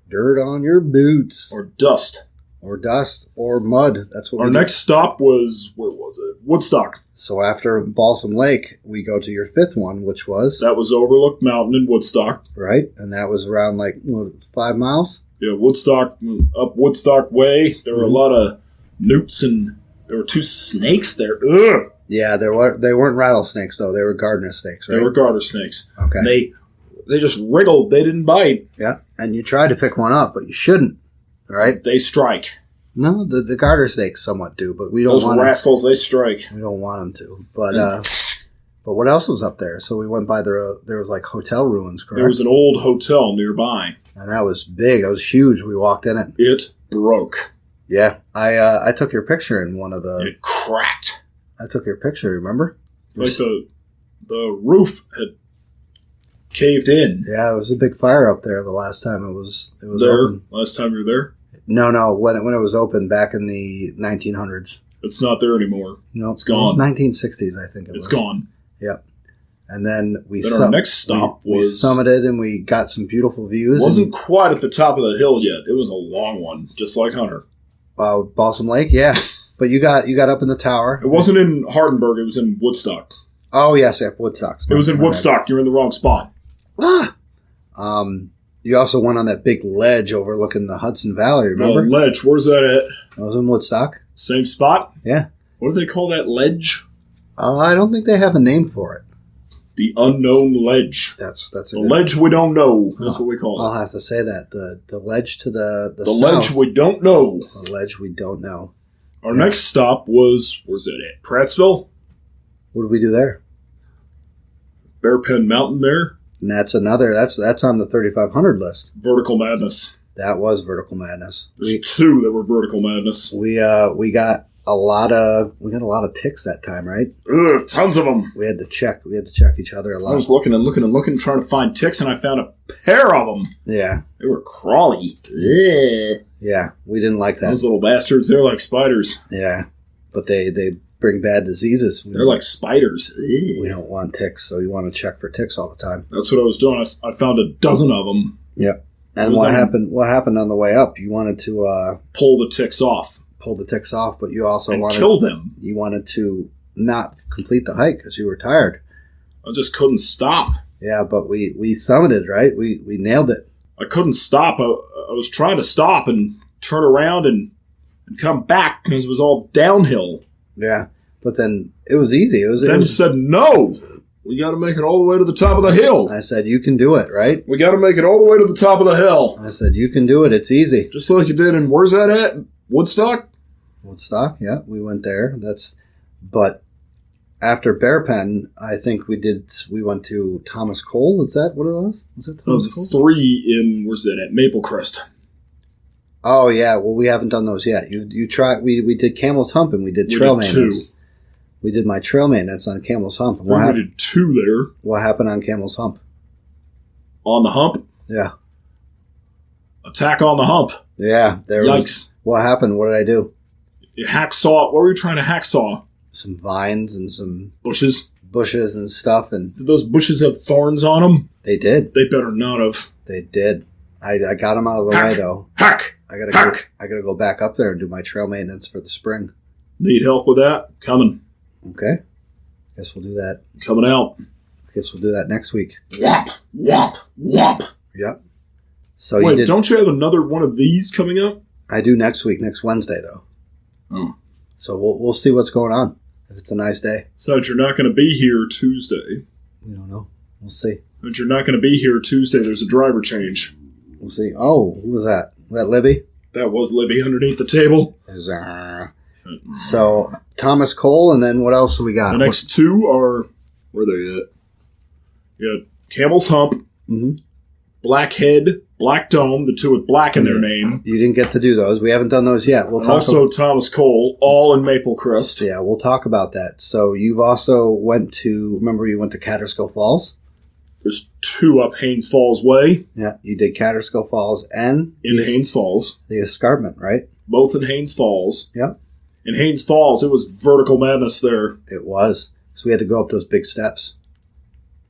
Speaker 3: dirt on your boots,
Speaker 7: Or dust.
Speaker 3: or dust, or mud. That's what
Speaker 7: Our
Speaker 3: we do.
Speaker 7: next stop was, where was it? Woodstock.
Speaker 3: So after Balsam Lake, we go to your fifth one, which was
Speaker 7: That was Overlook Mountain in Woodstock.
Speaker 3: right, and that was around like what, 5 miles.
Speaker 7: Yeah, Woodstock, up Woodstock Way. There were a lot of newts and there were 2 snakes there. Ugh!
Speaker 3: Yeah, they weren't rattlesnakes though; they were gardener snakes, right?
Speaker 7: They were garter snakes.
Speaker 3: Okay.
Speaker 7: And they just wriggled. They didn't bite.
Speaker 3: Yeah, and you tried to pick one up, but you shouldn't, right?
Speaker 7: They strike.
Speaker 3: No, the garter snakes somewhat do, but we don't
Speaker 7: Those
Speaker 3: want
Speaker 7: rascals, they strike.
Speaker 3: them. We don't want them to. But what else was up there? So we went by there was like hotel ruins, correct?
Speaker 7: There was an old hotel nearby.
Speaker 3: And that was big. It was huge. We walked in it.
Speaker 7: It broke.
Speaker 3: Yeah, I took your picture in one of the.
Speaker 7: It cracked.
Speaker 3: I took your picture. Remember?
Speaker 7: It's like the roof had caved in.
Speaker 3: Yeah, it was a big fire up there the last time it was
Speaker 7: There,
Speaker 3: open.
Speaker 7: last time you were there,
Speaker 3: No, when it was open back in the 1900s.
Speaker 7: it's not there anymore.
Speaker 3: No,
Speaker 7: It's gone.
Speaker 3: It was 1960s, I think it was.
Speaker 7: It's gone.
Speaker 3: Yep. And then
Speaker 7: Our next stop
Speaker 3: we
Speaker 7: was
Speaker 3: summited and we got some beautiful views.
Speaker 7: wasn't quite at the top of the hill yet. It was a long one, just like Hunter.
Speaker 3: Balsam Lake, yeah. But you got up in the tower.
Speaker 7: It wasn't in Hardenberg. It was in Woodstock.
Speaker 3: Oh yes, yeah, Woodstock.
Speaker 7: It was in Woodstock. You're in the wrong spot.
Speaker 3: You also went on that big ledge overlooking the Hudson Valley. Remember?
Speaker 7: Ledge. Where's that at?
Speaker 3: I was in Woodstock.
Speaker 7: Same spot.
Speaker 3: Yeah.
Speaker 7: What do they call that ledge?
Speaker 3: I don't think they have a name for it.
Speaker 7: The unknown ledge.
Speaker 3: That's a
Speaker 7: The
Speaker 3: good,
Speaker 7: ledge we don't know. That's what we call
Speaker 3: I'll
Speaker 7: it.
Speaker 3: have to say that the ledge to the
Speaker 7: The
Speaker 3: south,
Speaker 7: ledge we don't know.
Speaker 3: the ledge we don't know.
Speaker 7: Our next stop was, where's it at? Prattsville?
Speaker 3: What did we do there?
Speaker 7: Bearpen Mountain there.
Speaker 3: And that's that's on the 3,500 list.
Speaker 7: Vertical Madness.
Speaker 3: That was Vertical Madness.
Speaker 7: There's 2 that were Vertical Madness.
Speaker 3: We got a lot of ticks that time, right?
Speaker 7: Ugh, tons of them.
Speaker 3: We had to check each other a
Speaker 7: I
Speaker 3: lot.
Speaker 7: was looking and looking and looking, trying to find ticks, and I found a pair of them.
Speaker 3: Yeah,
Speaker 7: They were crawly. Ugh.
Speaker 3: yeah, we didn't like that.
Speaker 7: Those little bastards, they're like spiders.
Speaker 3: Yeah, but they bring bad diseases.
Speaker 7: They're like spiders. Ugh.
Speaker 3: we don't want ticks, so you want to check for ticks all the time.
Speaker 7: That's what I was doing. I found a dozen of them.
Speaker 3: Yep. And
Speaker 7: Was
Speaker 3: what
Speaker 7: that-
Speaker 3: happened? What happened on the way up? You wanted to
Speaker 7: Pull the ticks off
Speaker 3: pull the ticks off, but you also
Speaker 7: and
Speaker 3: wanted
Speaker 7: kill them.
Speaker 3: you wanted to not complete the hike because you were tired.
Speaker 7: I just couldn't stop.
Speaker 3: Yeah, but we summited, right? We nailed it.
Speaker 7: I couldn't stop. I was trying to stop and turn around and come back because it was all downhill.
Speaker 3: Yeah, but then it was easy. It
Speaker 7: Then said, no, we got to make it all the way to the top of the hill.
Speaker 3: I said, you can do it, right?
Speaker 7: We got to make it all the way to the top of the hill.
Speaker 3: I said, you can do it. It's easy.
Speaker 7: Just like you did in, where's that at? Woodstock?
Speaker 3: Woodstock, yeah, we went there. But after Bearpen, I think we went to Thomas Cole. Is that what it was? Was it
Speaker 7: That
Speaker 3: Thomas Cole?
Speaker 7: was 3 in, where's that at? Maple Crest.
Speaker 3: Oh yeah, well we haven't done those yet. You try. We did Camel's Hump and we did trail
Speaker 7: did
Speaker 3: maintenance. We did my trail maintenance on Camel's Hump. And
Speaker 7: We did 2 there.
Speaker 3: what happened on Camel's Hump?
Speaker 7: On the hump.
Speaker 3: Yeah,
Speaker 7: Attack on the hump.
Speaker 3: yeah. There
Speaker 7: Yikes.
Speaker 3: was. What happened? What did I do?
Speaker 7: You hacksaw. What were you trying to hacksaw?
Speaker 3: Some vines and some
Speaker 7: Bushes.
Speaker 3: bushes and stuff, and
Speaker 7: Did those bushes have thorns on them?
Speaker 3: they did.
Speaker 7: They better not have.
Speaker 3: They did. I got them out of the way though.
Speaker 7: Hack!
Speaker 3: I gotta
Speaker 7: Hack!
Speaker 3: I gotta go back up there and do my trail maintenance for the spring.
Speaker 7: Need help with that? Coming.
Speaker 3: Okay. Guess we'll do that.
Speaker 7: Coming out.
Speaker 3: Guess we'll do that next week.
Speaker 7: Whop! Whop! Whop!
Speaker 3: Yep. So
Speaker 7: Wait,
Speaker 3: you did.
Speaker 7: don't you have another one of these coming up?
Speaker 3: I do next week, next Wednesday, though.
Speaker 7: Oh.
Speaker 3: So we'll see what's going on. If it's a nice day.
Speaker 7: So you're not going to be here Tuesday.
Speaker 3: We don't know. We'll see.
Speaker 7: But you're not going to be here Tuesday. There's a driver change.
Speaker 3: We'll see. Oh, who was that? Was that Libby?
Speaker 7: That was Libby underneath the table.
Speaker 3: So, Thomas Cole, and then what else do we got?
Speaker 7: The next two are... Where are they at? You got Camel's Hump, Blackhead, Black Dome, the two with black in their name.
Speaker 3: You didn't get to do those. We haven't done those yet. We'll
Speaker 7: and
Speaker 3: talk
Speaker 7: also Thomas Cole, all in Maple Crest.
Speaker 3: Yeah, we'll talk about that. So you've also went to, remember you went to Catterskill Falls?
Speaker 7: There's two up Haynes Falls Way.
Speaker 3: Yeah, you did Catterskill Falls and...
Speaker 7: In Haynes Falls.
Speaker 3: The escarpment, right?
Speaker 7: Both in Haynes Falls.
Speaker 3: Yep.
Speaker 7: In Haynes Falls, it was vertical madness there.
Speaker 3: It was. So we had to go up those big steps.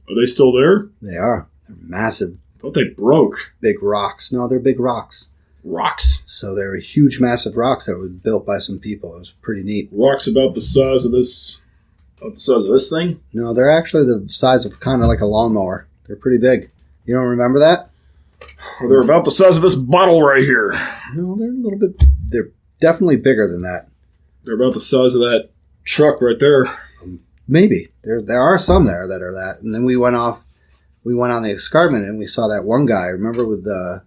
Speaker 7: Are they still there?
Speaker 3: They are. They're massive.
Speaker 7: I thought they broke.
Speaker 3: Big rocks. No, they're big rocks.
Speaker 7: Rocks.
Speaker 3: So they were huge, massive rocks that were built by some people. It was pretty neat.
Speaker 7: Rocks about the size of this... About the size of this thing?
Speaker 3: No, they're actually the size of kind of like a lawnmower. They're pretty big. You don't remember that?
Speaker 7: Or they're about the size of this bottle right here.
Speaker 3: No, they're a little bit... They're definitely bigger than that.
Speaker 7: They're about the size of that truck right there.
Speaker 3: Maybe. There are some there that are that. And then we went on the escarpment and we saw that one guy, remember, with the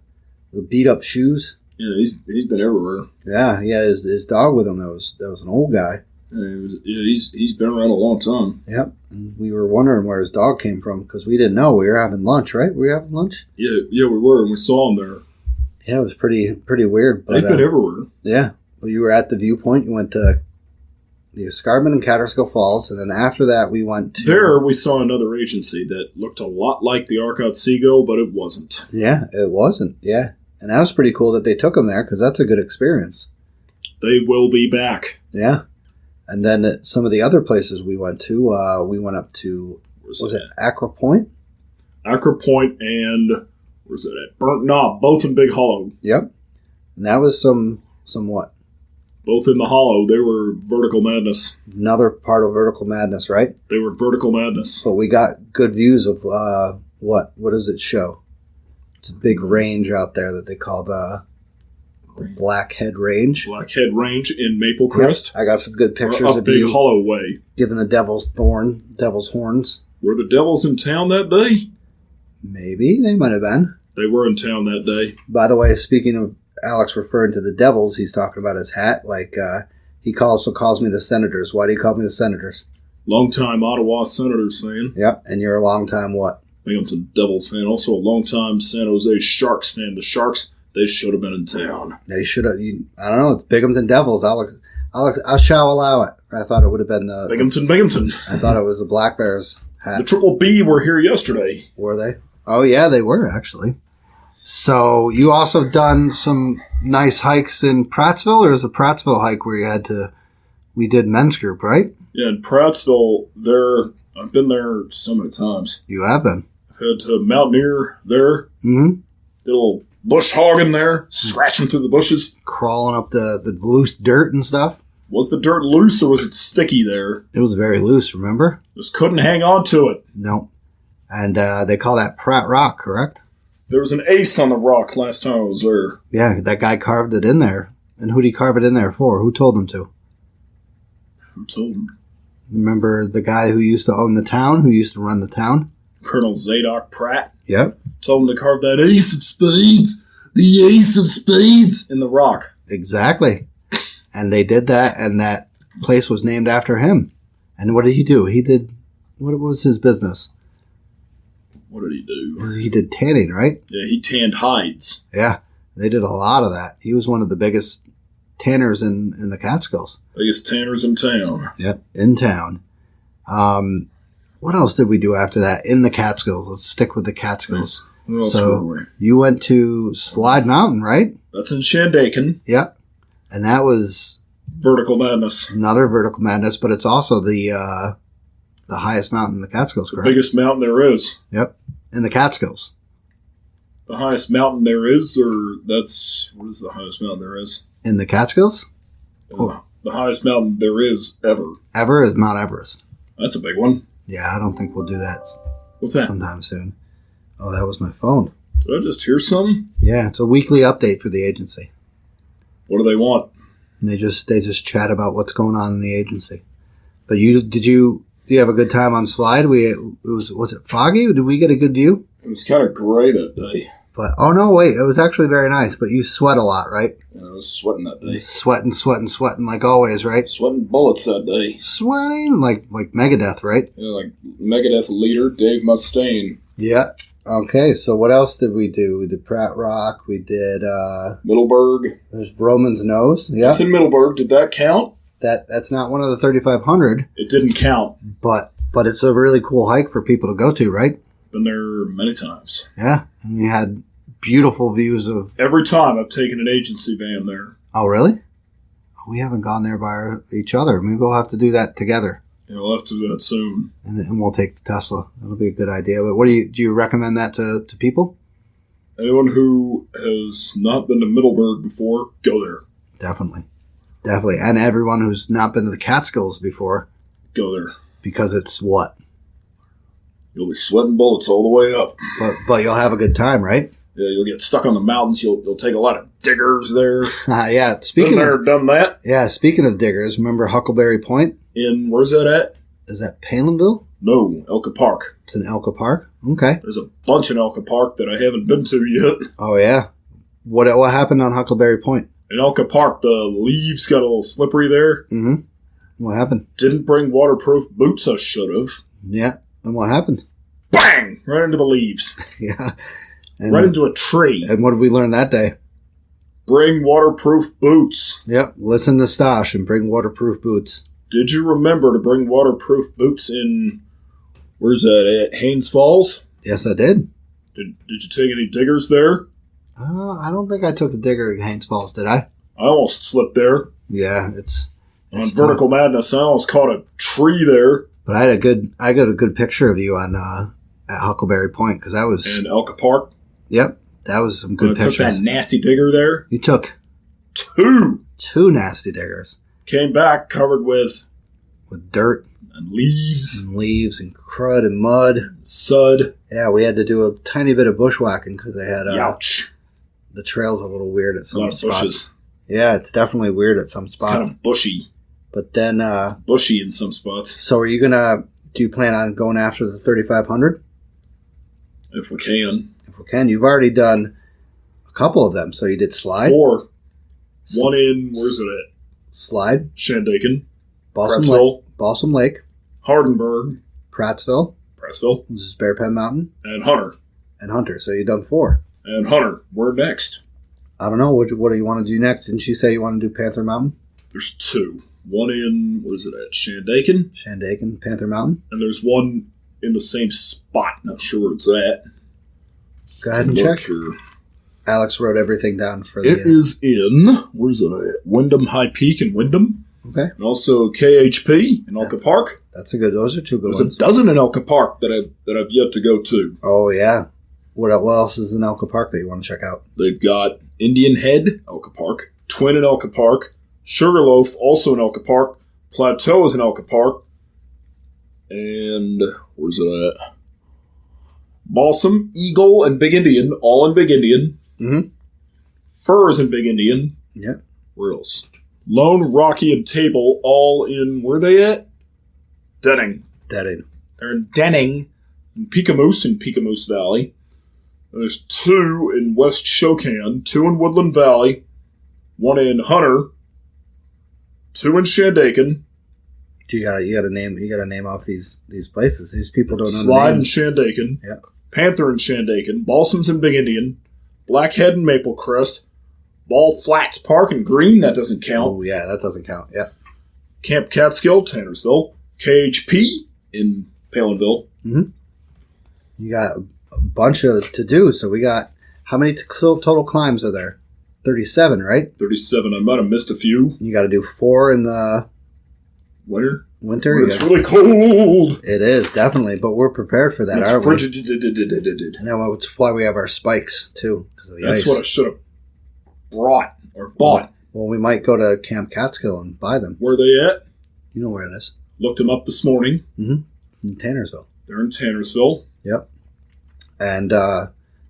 Speaker 3: beat up shoes?
Speaker 7: Yeah, he's been everywhere.
Speaker 3: Yeah, he had his dog with him. That was an old guy.
Speaker 7: He's been around a long time.
Speaker 3: Yep. And we were wondering where his dog came from because we didn't know. We were having lunch, right? Were you having lunch?
Speaker 7: Yeah, we were, and we saw him there.
Speaker 3: Yeah, it was pretty weird. But,
Speaker 7: they've been everywhere.
Speaker 3: Yeah. Well, you were at the viewpoint. You went to the escarpment in Catterskill Falls, and then after that we went to...
Speaker 7: There we saw another agency that looked a lot like the Arcot Seagull, but it wasn't.
Speaker 3: Yeah, it wasn't. Yeah. And that was pretty cool that they took him there because that's a good experience.
Speaker 7: They will be back.
Speaker 3: Yeah. And then at some of the other places we went to, we went up to... Was it Accra Point?
Speaker 7: Accra Point and... Where's it at? Burnt Knob, both in Big Hollow.
Speaker 3: Yep. And that was some what?
Speaker 7: Both in the Hollow. They were vertical madness.
Speaker 3: Another part of vertical madness, right?
Speaker 7: They were vertical madness.
Speaker 3: But we got good views of what? What does it show? It's a big range out there that they call the Blackhead Range.
Speaker 7: Blackhead Range in Maple Crest.
Speaker 3: Yep. I got some good pictures of
Speaker 7: Big
Speaker 3: you
Speaker 7: Hollow Way.
Speaker 3: giving the devil's horns.
Speaker 7: Were the Devils in town that day?
Speaker 3: Maybe. They might have been.
Speaker 7: They were in town that day.
Speaker 3: By the way, speaking of Alex referring to the Devils, he's talking about his hat. Like, he calls me the Senators. Why do you call me the Senators?
Speaker 7: Longtime Ottawa Senators fan.
Speaker 3: Yep. And you're a long-time what?
Speaker 7: Binghamton Devils fan. Also a longtime San Jose Sharks fan. The Sharks, they should have been in town.
Speaker 3: They should have. I don't know. It's Binghamton Devils. I shall allow it. I thought it would have been the...
Speaker 7: Binghamton.
Speaker 3: I thought it was the Black Bears hat.
Speaker 7: The Triple B were here yesterday.
Speaker 3: Were they? Oh, yeah, they were, actually. So you also done some nice hikes in Prattsville, or is it a Prattsville hike where we did men's group, right?
Speaker 7: Yeah, in Prattsville, I've been there so many times.
Speaker 3: You have been.
Speaker 7: I've had to mountaineer there.
Speaker 3: Mm-hmm.
Speaker 7: Did a little bush hogging there, scratching through the bushes.
Speaker 3: Crawling up the loose dirt and stuff.
Speaker 7: Was the dirt loose or was it sticky there?
Speaker 3: It was very loose, remember?
Speaker 7: Just couldn't hang on to it.
Speaker 3: No. And they call that Pratt Rock, correct?
Speaker 7: There was an ace on the rock last time I was there.
Speaker 3: Yeah, that guy carved it in there. And who did he carve it in there for? Who told him to?
Speaker 7: Who told him?
Speaker 3: Remember the guy who used to own the town, who used to run the town?
Speaker 7: Colonel Zadok Pratt.
Speaker 3: Yep.
Speaker 7: Told him to carve that ace of spades. The ace of spades in the rock.
Speaker 3: Exactly. And they did that, and that place was named after him. And what did he do? What was his business?
Speaker 7: What did he do?
Speaker 3: He did tanning, right?
Speaker 7: Yeah, he tanned hides.
Speaker 3: Yeah, they did a lot of that. He was one of the biggest tanners in the Catskills.
Speaker 7: Biggest tanners in town.
Speaker 3: Yep, in town. What else did we do after that in the Catskills? Let's stick with the Catskills.
Speaker 7: Where else
Speaker 3: So
Speaker 7: were we?
Speaker 3: you went to Slide Mountain, right?
Speaker 7: That's in Shandaken.
Speaker 3: Yep. And that was
Speaker 7: Vertical madness.
Speaker 3: another vertical madness, but it's also the highest mountain in the Catskills,
Speaker 7: The
Speaker 3: correct?
Speaker 7: biggest mountain there is.
Speaker 3: Yep, in the Catskills.
Speaker 7: The highest mountain there is, what is the highest mountain there is?
Speaker 3: In the Catskills? Oh.
Speaker 7: The highest mountain there is ever.
Speaker 3: Ever is Mount Everest.
Speaker 7: That's a big one.
Speaker 3: Yeah, I don't think we'll do that
Speaker 7: What's that?
Speaker 3: sometime soon. Oh, that was my phone.
Speaker 7: Did I just hear something?
Speaker 3: Yeah, it's a weekly update for the agency.
Speaker 7: What do they want?
Speaker 3: And they just chat about what's going on in the agency. But did you have a good time on slide? Was it foggy? Did we get a good view?
Speaker 7: It was kind of gray that day.
Speaker 3: But oh no, wait, it was actually very nice. But you sweat a lot, right?
Speaker 7: Yeah, I was sweating that day.
Speaker 3: Sweating like always, right?
Speaker 7: Sweating bullets that day.
Speaker 3: Sweating like Megadeth, right?
Speaker 7: Yeah, like Megadeth leader Dave Mustaine.
Speaker 3: Yeah. Okay, so what else did we do? We did Pratt Rock. We did
Speaker 7: Middleburg.
Speaker 3: There's Roman's Nose. Yeah,
Speaker 7: It's in Middleburg. Did that count?
Speaker 3: That's not one of the 3,500,
Speaker 7: It didn't count.
Speaker 3: but it's a really cool hike for people to go to, right?
Speaker 7: Been there many times.
Speaker 3: Yeah, and we had beautiful views of.
Speaker 7: Every time I've taken an agency van there.
Speaker 3: Oh, really? We haven't gone there by each other. Maybe we'll have to do that together,
Speaker 7: Yeah, we'll have to do that soon.
Speaker 3: and we'll take the Tesla. That'll be a good idea. But do you recommend that to people?
Speaker 7: Anyone who has not been to Middleburg before, go there.
Speaker 3: Definitely, and everyone who's not been to the Catskills before,
Speaker 7: Go there.
Speaker 3: because it's what.
Speaker 7: You'll be sweating bullets all the way up.
Speaker 3: But you'll have a good time, right?
Speaker 7: Yeah, you'll get stuck on the mountains. You'll take a lot of diggers there.
Speaker 3: Yeah.
Speaker 7: Been
Speaker 3: Speaking
Speaker 7: there,
Speaker 3: of
Speaker 7: done that.
Speaker 3: speaking of diggers, remember Huckleberry Point?
Speaker 7: Where's that at?
Speaker 3: Is that Palinville?
Speaker 7: No, Elka Park.
Speaker 3: It's in Elka Park. Okay.
Speaker 7: There's a bunch in Elka Park that I haven't been to yet.
Speaker 3: Oh yeah. What happened on Huckleberry Point?
Speaker 7: In Elka Park, the leaves got a little slippery there.
Speaker 3: Mm-hmm. What happened?
Speaker 7: Didn't bring waterproof boots. I should have.
Speaker 3: Yeah. And what happened?
Speaker 7: Bang! Right into the leaves.
Speaker 3: Yeah. And,
Speaker 7: Right into a tree.
Speaker 3: and what did we learn that day?
Speaker 7: Bring waterproof boots.
Speaker 3: Yep. Listen to Stosh and bring waterproof boots.
Speaker 7: Did you remember to bring waterproof boots in, where's that, at Haynes Falls?
Speaker 3: Yes, I did.
Speaker 7: Did you take any diggers there?
Speaker 3: I don't think I took a digger at Haynes Falls, did I?
Speaker 7: I almost slipped there.
Speaker 3: Yeah, it's
Speaker 7: On Vertical Madness, I almost caught a tree there.
Speaker 3: But I got a good picture of you on at Huckleberry Point because that was.
Speaker 7: In Elka Park.
Speaker 3: Yep, that was some
Speaker 7: I
Speaker 3: good
Speaker 7: took
Speaker 3: pictures.
Speaker 7: that nasty digger there.
Speaker 3: You took
Speaker 7: 2.
Speaker 3: 2 nasty diggers
Speaker 7: Came back covered with
Speaker 3: with dirt
Speaker 7: and leaves,
Speaker 3: and leaves and crud and mud.
Speaker 7: sud.
Speaker 3: Yeah, we had to do a tiny bit of bushwhacking because they had
Speaker 7: Youch.
Speaker 3: the trail's a little weird at
Speaker 7: A
Speaker 3: some
Speaker 7: lot of
Speaker 3: spots.
Speaker 7: bushes.
Speaker 3: Yeah, it's definitely weird at some
Speaker 7: It's kind
Speaker 3: spots.
Speaker 7: of bushy.
Speaker 3: But then,
Speaker 7: Bushy in some spots.
Speaker 3: so are you gonna? Do you plan on going after the 3,500?
Speaker 7: If we can.
Speaker 3: If we can, you've already done a couple of them. So you did slide,
Speaker 7: 4. One in, where's it at?
Speaker 3: slide,
Speaker 7: Shandaken.
Speaker 3: Balsam Lake,
Speaker 7: Prattsville.
Speaker 3: Balsam Lake,
Speaker 7: Hardenberg.
Speaker 3: Prattsville,
Speaker 7: Pressville.
Speaker 3: this is Bear Pen Mountain,
Speaker 7: And Hunter.
Speaker 3: and Hunter. So you've done 4.
Speaker 7: And Hunter. Where next?
Speaker 3: I don't know. What do you want to do next? Didn't you say you want to do Panther Mountain?
Speaker 7: There's 2. One in, where's it at? Shandaken.
Speaker 3: Shandaken, Panther Mountain?
Speaker 7: And there's one in the same spot. Not sure where it's at.
Speaker 3: Go ahead and
Speaker 7: Look
Speaker 3: check.
Speaker 7: here.
Speaker 3: Alex wrote everything down for the...
Speaker 7: It is in, where's it at? Wyndham High Peak in Wyndham.
Speaker 3: Okay.
Speaker 7: And also KHP in Elka Park.
Speaker 3: That's a good... Those are 2 good
Speaker 7: There's
Speaker 3: ones.
Speaker 7: a dozen in Elka Park that I've yet to go to.
Speaker 3: Oh, yeah. What else is in Elka Park that you want to check out?
Speaker 7: They've got Indian Head, Elka Park. Twin in Elka Park. Sugarloaf, also in Elka Park. Plateau is in Elka Park. And where's it at? Balsam, Eagle, and Big Indian, all in Big Indian.
Speaker 3: Mm-hmm.
Speaker 7: Furs in Big Indian.
Speaker 3: Yeah.
Speaker 7: Where else? Lone, Rocky, and Table, all in, where they at? Denning.
Speaker 3: Dead.
Speaker 7: They're in Denning, in Peekamoose Valley. And there's 2 in West Shokan, 2 in Woodland Valley, 1 in Hunter, 2 in Shandaken,
Speaker 3: You gotta name off these places. These people don't know
Speaker 7: Slide
Speaker 3: the
Speaker 7: in
Speaker 3: names.
Speaker 7: Shandaken,
Speaker 3: Yeah.
Speaker 7: Panther in Shandaken, Balsams in Big Indian, Blackhead and Maple Crest, Ball Flats Park and Green, that doesn't count,
Speaker 3: Oh yeah, that doesn't count. Yeah.
Speaker 7: Camp Catskill, Tannersville, KHP in Palinville.
Speaker 3: You got a bunch of to do. So we got how many total climbs are there? 37, right?
Speaker 7: 37, I might have missed a few.
Speaker 3: You got to do 4 in the
Speaker 7: Winter?
Speaker 3: winter.
Speaker 7: When
Speaker 3: You
Speaker 7: it's
Speaker 3: gotta-
Speaker 7: really cold.
Speaker 3: It is definitely, but we're prepared for that,
Speaker 7: It's
Speaker 3: aren't we?
Speaker 7: frigid.
Speaker 3: No, it's why we have our spikes too, because of the
Speaker 7: That's
Speaker 3: ice.
Speaker 7: what I should have brought or bought.
Speaker 3: Well, we might go to Camp Catskill and buy them.
Speaker 7: Where they at?
Speaker 3: You know where it is?
Speaker 7: Looked them up this morning.
Speaker 3: In Tannersville.
Speaker 7: They're in Tannersville.
Speaker 3: Yep. And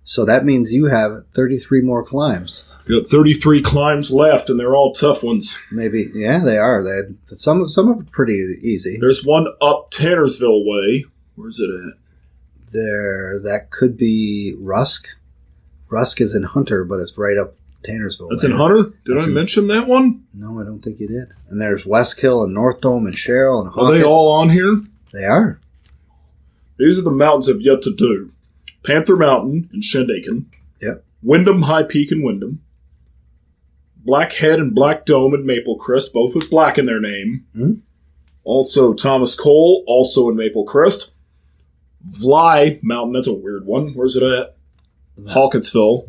Speaker 3: So that means you have 33 more climbs.
Speaker 7: We got 33 climbs left, and they're all tough ones.
Speaker 3: Maybe, yeah, they are. Some of them are pretty easy.
Speaker 7: There's one up Tannersville way. Where's it at?
Speaker 3: That could be Rusk. Rusk is in Hunter, but it's right up Tannersville.
Speaker 7: That's in Hunter? Did I mention that one?
Speaker 3: No, I don't think you did. And there's Westkill and North Dome and Sherrill and Hawkett.
Speaker 7: Are they all on here?
Speaker 3: They are.
Speaker 7: These are the mountains I've yet to do. Panther Mountain in Shandaken.
Speaker 3: Yep.
Speaker 7: Wyndham High Peak in Wyndham. Blackhead and Black Dome in Maple Crest, both with black in their name.
Speaker 3: Mm-hmm.
Speaker 7: Also Thomas Cole, also in Maple Crest. Vly Mountain, that's a weird one. Where's it at? Hawkettsville.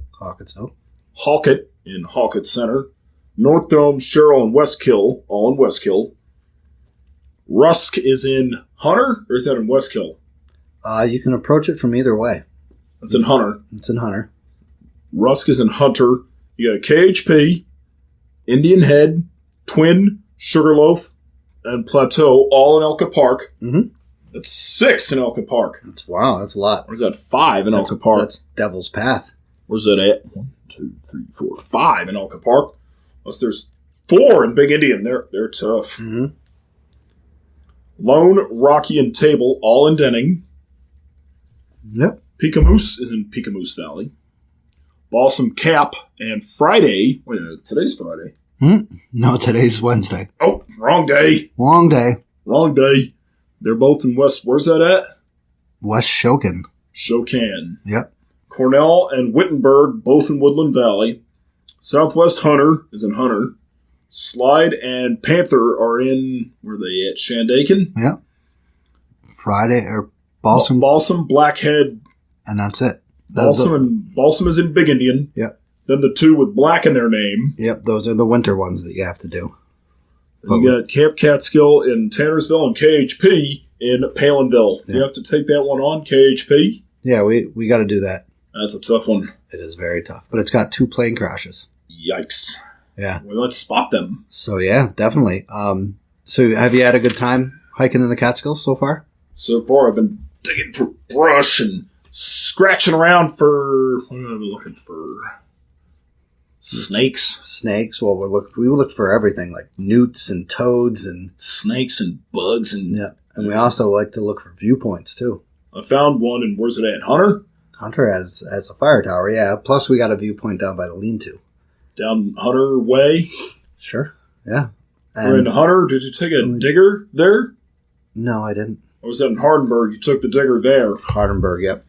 Speaker 7: Hawkett in Hawkett Center. North Dome, Sherrill, and Westkill, all in Westkill. Rusk is in Hunter, or is that in Westkill?
Speaker 3: You can approach it from either way.
Speaker 7: It's in Hunter.
Speaker 3: It's in Hunter.
Speaker 7: Rusk is in Hunter. You got KHP, Indian Head, Twin, Sugarloaf, and Plateau, all in Elka Park.
Speaker 3: Mm-hmm.
Speaker 7: That's 6 in Elka Park.
Speaker 3: That's a lot.
Speaker 7: Or is that 5 in Elka Park?
Speaker 3: That's Devil's Path.
Speaker 7: Where's that at? 1, 2, 3, 4, 5 in Elka Park. Plus there's 4 in Big Indian. They're tough.
Speaker 3: Mm-hmm.
Speaker 7: Lone, Rocky, and Table, all in Denning.
Speaker 3: Yep.
Speaker 7: Peekamoose is in Peekamoose Valley. Balsam Cap and Friday. Wait a minute, today's Friday.
Speaker 3: No, today's Wednesday.
Speaker 7: Oh, wrong day.
Speaker 3: Long day.
Speaker 7: Wrong day. They're both in West. Where's that at?
Speaker 3: West Shokin.
Speaker 7: Shokan.
Speaker 3: Yep.
Speaker 7: Cornell and Wittenberg, both in Woodland Valley. Southwest Hunter is in Hunter. Slide and Panther are in, where are they at? Shandaken?
Speaker 3: Yep. Friday, or Balsam.
Speaker 7: Balsam, Blackhead.
Speaker 3: And that's it.
Speaker 7: Balsam is in Big Indian.
Speaker 3: Yep.
Speaker 7: Then the 2 with black in their name.
Speaker 3: Yep, those are the winter ones that you have to do.
Speaker 7: You got Camp Catskill in Tannersville and KHP in Palinville.
Speaker 3: Yeah.
Speaker 7: You have to take that one on, KHP.
Speaker 3: Yeah, we got to do that.
Speaker 7: That's a tough one.
Speaker 3: It is very tough. But it's got 2 plane crashes.
Speaker 7: Yikes.
Speaker 3: Yeah.
Speaker 7: Well, let's spot them.
Speaker 3: So, yeah, definitely. So have you had a good time hiking in the Catskills so far?
Speaker 7: So far, I've been digging through brush and scratching around for, what am I looking for? Snakes.
Speaker 3: Well, we look for everything, like newts and toads and
Speaker 7: Snakes and bugs.
Speaker 3: And we also like to look for viewpoints, too.
Speaker 7: I found one, and where's it at? Hunter?
Speaker 3: Hunter has a fire tower, yeah. Plus, we got a viewpoint down by the lean-to.
Speaker 7: Down Hunter Way?
Speaker 3: Sure, yeah.
Speaker 7: We're in Hunter. Did you take a digger there?
Speaker 3: No, I didn't.
Speaker 7: Or was that in Hardenburg? You took the digger there.
Speaker 3: Hardenburg, yep.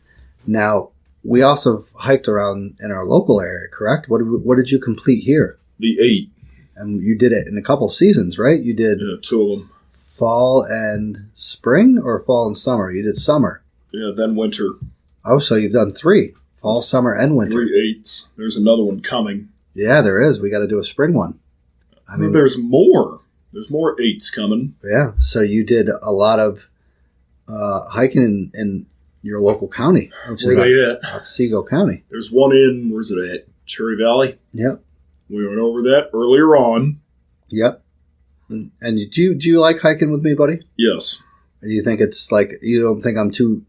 Speaker 3: Now, we also hiked around in our local area, correct? What did you complete here?
Speaker 7: The 8.
Speaker 3: And you did it in a couple seasons, right? You did
Speaker 7: 2 of them.
Speaker 3: fall and spring, or fall and summer? You did summer.
Speaker 7: Yeah, then winter.
Speaker 3: Oh, so you've done 3. Fall, summer, and winter.
Speaker 7: 3 8s. There's another one coming.
Speaker 3: Yeah, there is. We got to do a spring one. I mean,
Speaker 7: there's more. There's more 8s coming.
Speaker 3: Yeah, so you did a lot of hiking in your local county.
Speaker 7: Where are they at?
Speaker 3: Otsego County.
Speaker 7: There's one in, where's it at? Cherry Valley?
Speaker 3: Yep.
Speaker 7: We went over that earlier on.
Speaker 3: Yep. And do you like hiking with me, buddy?
Speaker 7: Yes.
Speaker 3: Do you think it's like, you don't think I'm too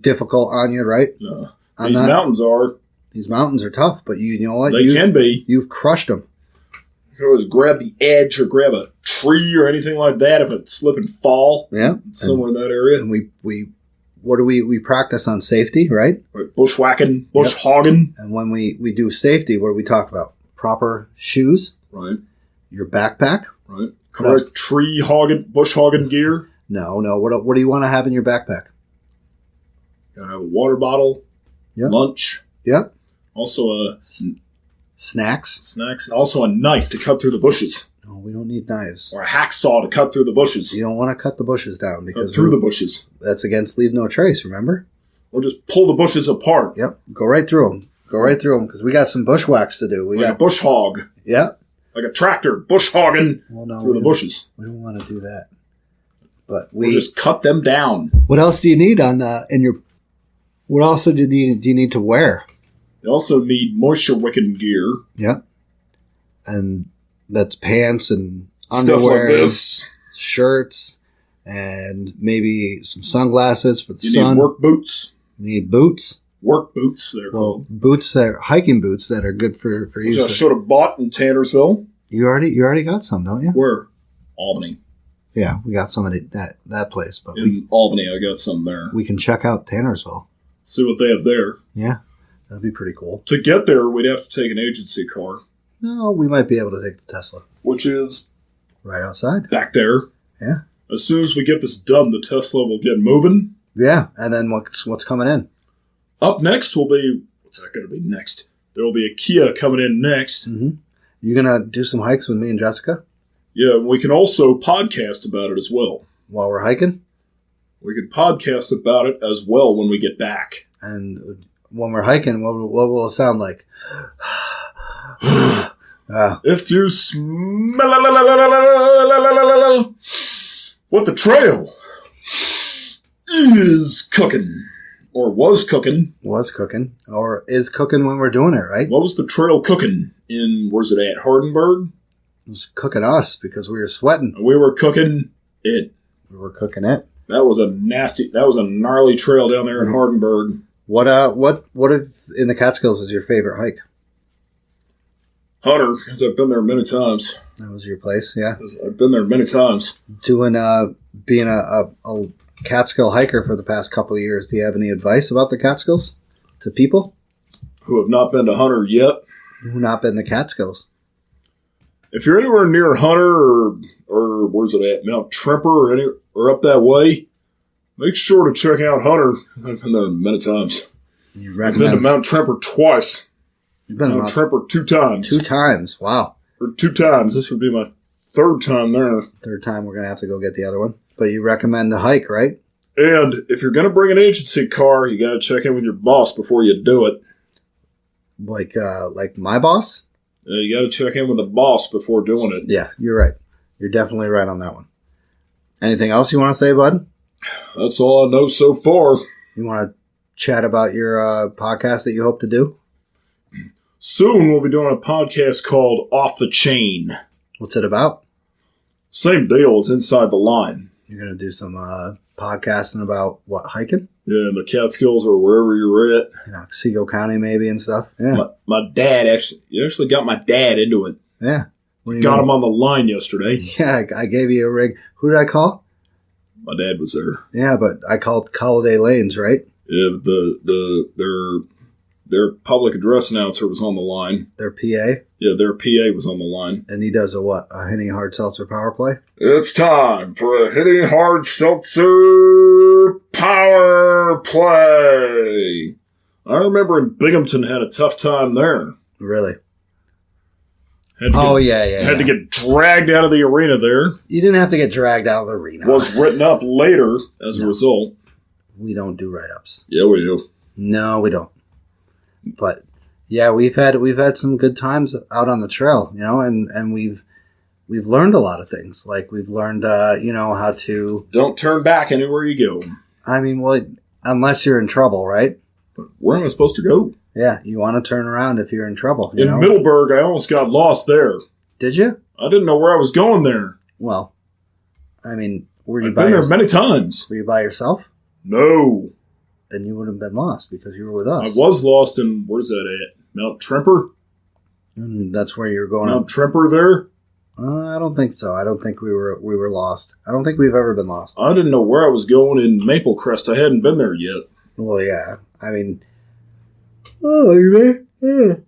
Speaker 3: difficult on you, right?
Speaker 7: No.
Speaker 3: These mountains are tough, but you know what?
Speaker 7: They can be.
Speaker 3: You've crushed them.
Speaker 7: You can always grab the edge or grab a tree or anything like that if it's slip and fall.
Speaker 3: Yeah.
Speaker 7: Somewhere in that area.
Speaker 3: And we practice on safety, right?
Speaker 7: Bushwhacking, bush hogging.
Speaker 3: And when we do safety, what do we talk about? Proper shoes.
Speaker 7: Right.
Speaker 3: Your backpack.
Speaker 7: Right. Correct tree hogging, bush hogging gear.
Speaker 3: No. What do you want to have in your backpack?
Speaker 7: You gotta have a water bottle.
Speaker 3: Yep.
Speaker 7: Lunch.
Speaker 3: Yep.
Speaker 7: Also
Speaker 3: snacks,
Speaker 7: and also a knife to cut through the bushes.
Speaker 3: No, we don't need knives.
Speaker 7: Or a hacksaw to cut through the bushes.
Speaker 3: You don't want to cut the bushes down because
Speaker 7: through the bushes.
Speaker 3: That's against leave no trace. Remember?
Speaker 7: Or just pull the bushes apart.
Speaker 3: Yep. Go right through them. Because we got some bushwhacks to do. We got
Speaker 7: a bush hog.
Speaker 3: Yep.
Speaker 7: Like a tractor bush hogging through the bushes.
Speaker 3: We don't want to do that. But
Speaker 7: we'll just cut them down.
Speaker 3: What else do you need What else do you need to wear?
Speaker 7: You also need moisture wicking gear.
Speaker 3: Yeah. And that's pants and
Speaker 7: stuff
Speaker 3: underwear,
Speaker 7: like this,
Speaker 3: shirts, and maybe some sunglasses for the sun.
Speaker 7: You need work boots.
Speaker 3: You need boots.
Speaker 7: Work boots, they're
Speaker 3: Well,
Speaker 7: called.
Speaker 3: boots that hiking boots that are good for
Speaker 7: Which
Speaker 3: you.
Speaker 7: I should have bought in Tannersville.
Speaker 3: You already got some, don't you?
Speaker 7: Where? Albany.
Speaker 3: Yeah, we got some at that place, but
Speaker 7: In Albany, I got some there.
Speaker 3: we can check out Tannersville.
Speaker 7: See what they have there.
Speaker 3: Yeah, that'd be pretty cool.
Speaker 7: To get there, we'd have to take an agency car,
Speaker 3: No, we might be able to take the Tesla
Speaker 7: which is
Speaker 3: right outside.
Speaker 7: back there.
Speaker 3: Yeah.
Speaker 7: As soon as we get this done, the Tesla will get moving.
Speaker 3: Yeah, and then what's coming in?
Speaker 7: Up next will be, what's that going to be next? There will be a Kia coming in next.
Speaker 3: Mm-hmm. You gonna do some hikes with me and Jessica
Speaker 7: Yeah, we can also podcast about it as well.
Speaker 3: while we're hiking?
Speaker 7: We can podcast about it as well when we get back.
Speaker 3: And when we're hiking, what will it sound like?
Speaker 7: If you smell what the trail is cooking, or was cooking.
Speaker 3: Was cooking, or is cooking when we're doing it, right?
Speaker 7: What was the trail cooking in, where's it at, Hardenberg?
Speaker 3: It was cooking us because we were sweating.
Speaker 7: We were cooking it.
Speaker 3: We were cooking it.
Speaker 7: That was a gnarly trail down there in Hardenberg.
Speaker 3: What if in the Catskills is your favorite hike?
Speaker 7: Hunter, because I've been there many times.
Speaker 3: That was your place, yeah.
Speaker 7: I've been there many times.
Speaker 3: Being a Catskill hiker for the past couple of years, do you have any advice about the Catskills to people
Speaker 7: Who have not been to Hunter yet.
Speaker 3: who not been to Catskills?
Speaker 7: If you're anywhere near Hunter or where's it at, Mount Tremper or up that way, make sure to check out Hunter. I've been there many times.
Speaker 3: You
Speaker 7: I've been to
Speaker 3: recommend?
Speaker 7: Mount Tremper twice.
Speaker 3: You've been
Speaker 7: Mount Tremper 2 times.
Speaker 3: 2 times. Wow.
Speaker 7: Or 2 times. This would be my 3rd time there.
Speaker 3: Third time we're gonna have to go get the other one. But you recommend the hike, right?
Speaker 7: And if you're going to bring an agency car, you got to check in with your boss before you do it.
Speaker 3: Like my boss?
Speaker 7: You got to check in with the boss before doing it.
Speaker 3: Yeah, you're right. You're definitely right on that one. Anything else you want to say, bud?
Speaker 7: That's all I know so far.
Speaker 3: You want to chat about your podcast that you hope to do?
Speaker 7: Soon we'll be doing a podcast called Off the Chain.
Speaker 3: What's it about?
Speaker 7: Same deal as Inside the Line.
Speaker 3: You're going to do some podcasting about what, hiking?
Speaker 7: Yeah, in the Catskills or wherever you're at.
Speaker 3: You know, Seago County maybe and stuff. Yeah.
Speaker 7: My dad actually got my dad into it.
Speaker 3: Yeah. What do you
Speaker 7: Got
Speaker 3: mean?
Speaker 7: him on the line yesterday.
Speaker 3: Yeah, I gave you a ring. Who did I call?
Speaker 7: My dad was there.
Speaker 3: Yeah, but I called Holiday Lanes, right?
Speaker 7: Yeah, their public address announcer was on the line.
Speaker 3: Their PA.
Speaker 7: Yeah, their PA was on the line.
Speaker 3: And he does a what? A Henny Hard Seltzer power play?
Speaker 7: It's time for a Hitting Hard Seltzer Power Play. I remember in Binghamton had a tough time there.
Speaker 3: Really?
Speaker 7: Had to get dragged out of the arena there.
Speaker 3: You didn't have to get dragged out of the arena.
Speaker 7: Was written up later as a result.
Speaker 3: We don't do write-ups.
Speaker 7: Yeah, we do.
Speaker 3: No, we don't. But yeah, we've had some good times out on the trail, you know, and we've learned a lot of things. Like we've learned, how to.
Speaker 7: Don't turn back anywhere you go.
Speaker 3: I mean, well, unless you're in trouble, right?
Speaker 7: But where am I supposed to go?
Speaker 3: Yeah, you want to turn around if you're in trouble. You
Speaker 7: In
Speaker 3: know?
Speaker 7: Middleburg, I almost got lost there.
Speaker 3: Did you?
Speaker 7: I didn't know where I was going there.
Speaker 3: Well, I mean, were you
Speaker 7: I've been there many times.
Speaker 3: Were you by yourself?
Speaker 7: No.
Speaker 3: Then you would have been lost because you were with us.
Speaker 7: I was lost in, where's that at? Mount Tremper?
Speaker 3: And that's where you were going.
Speaker 7: Mount Tremper there?
Speaker 3: I don't think so. I don't think we were lost. I don't think we've ever been lost.
Speaker 7: I didn't know where I was going in Maple Crest. I hadn't been there yet.
Speaker 3: Well, yeah. I mean, I'm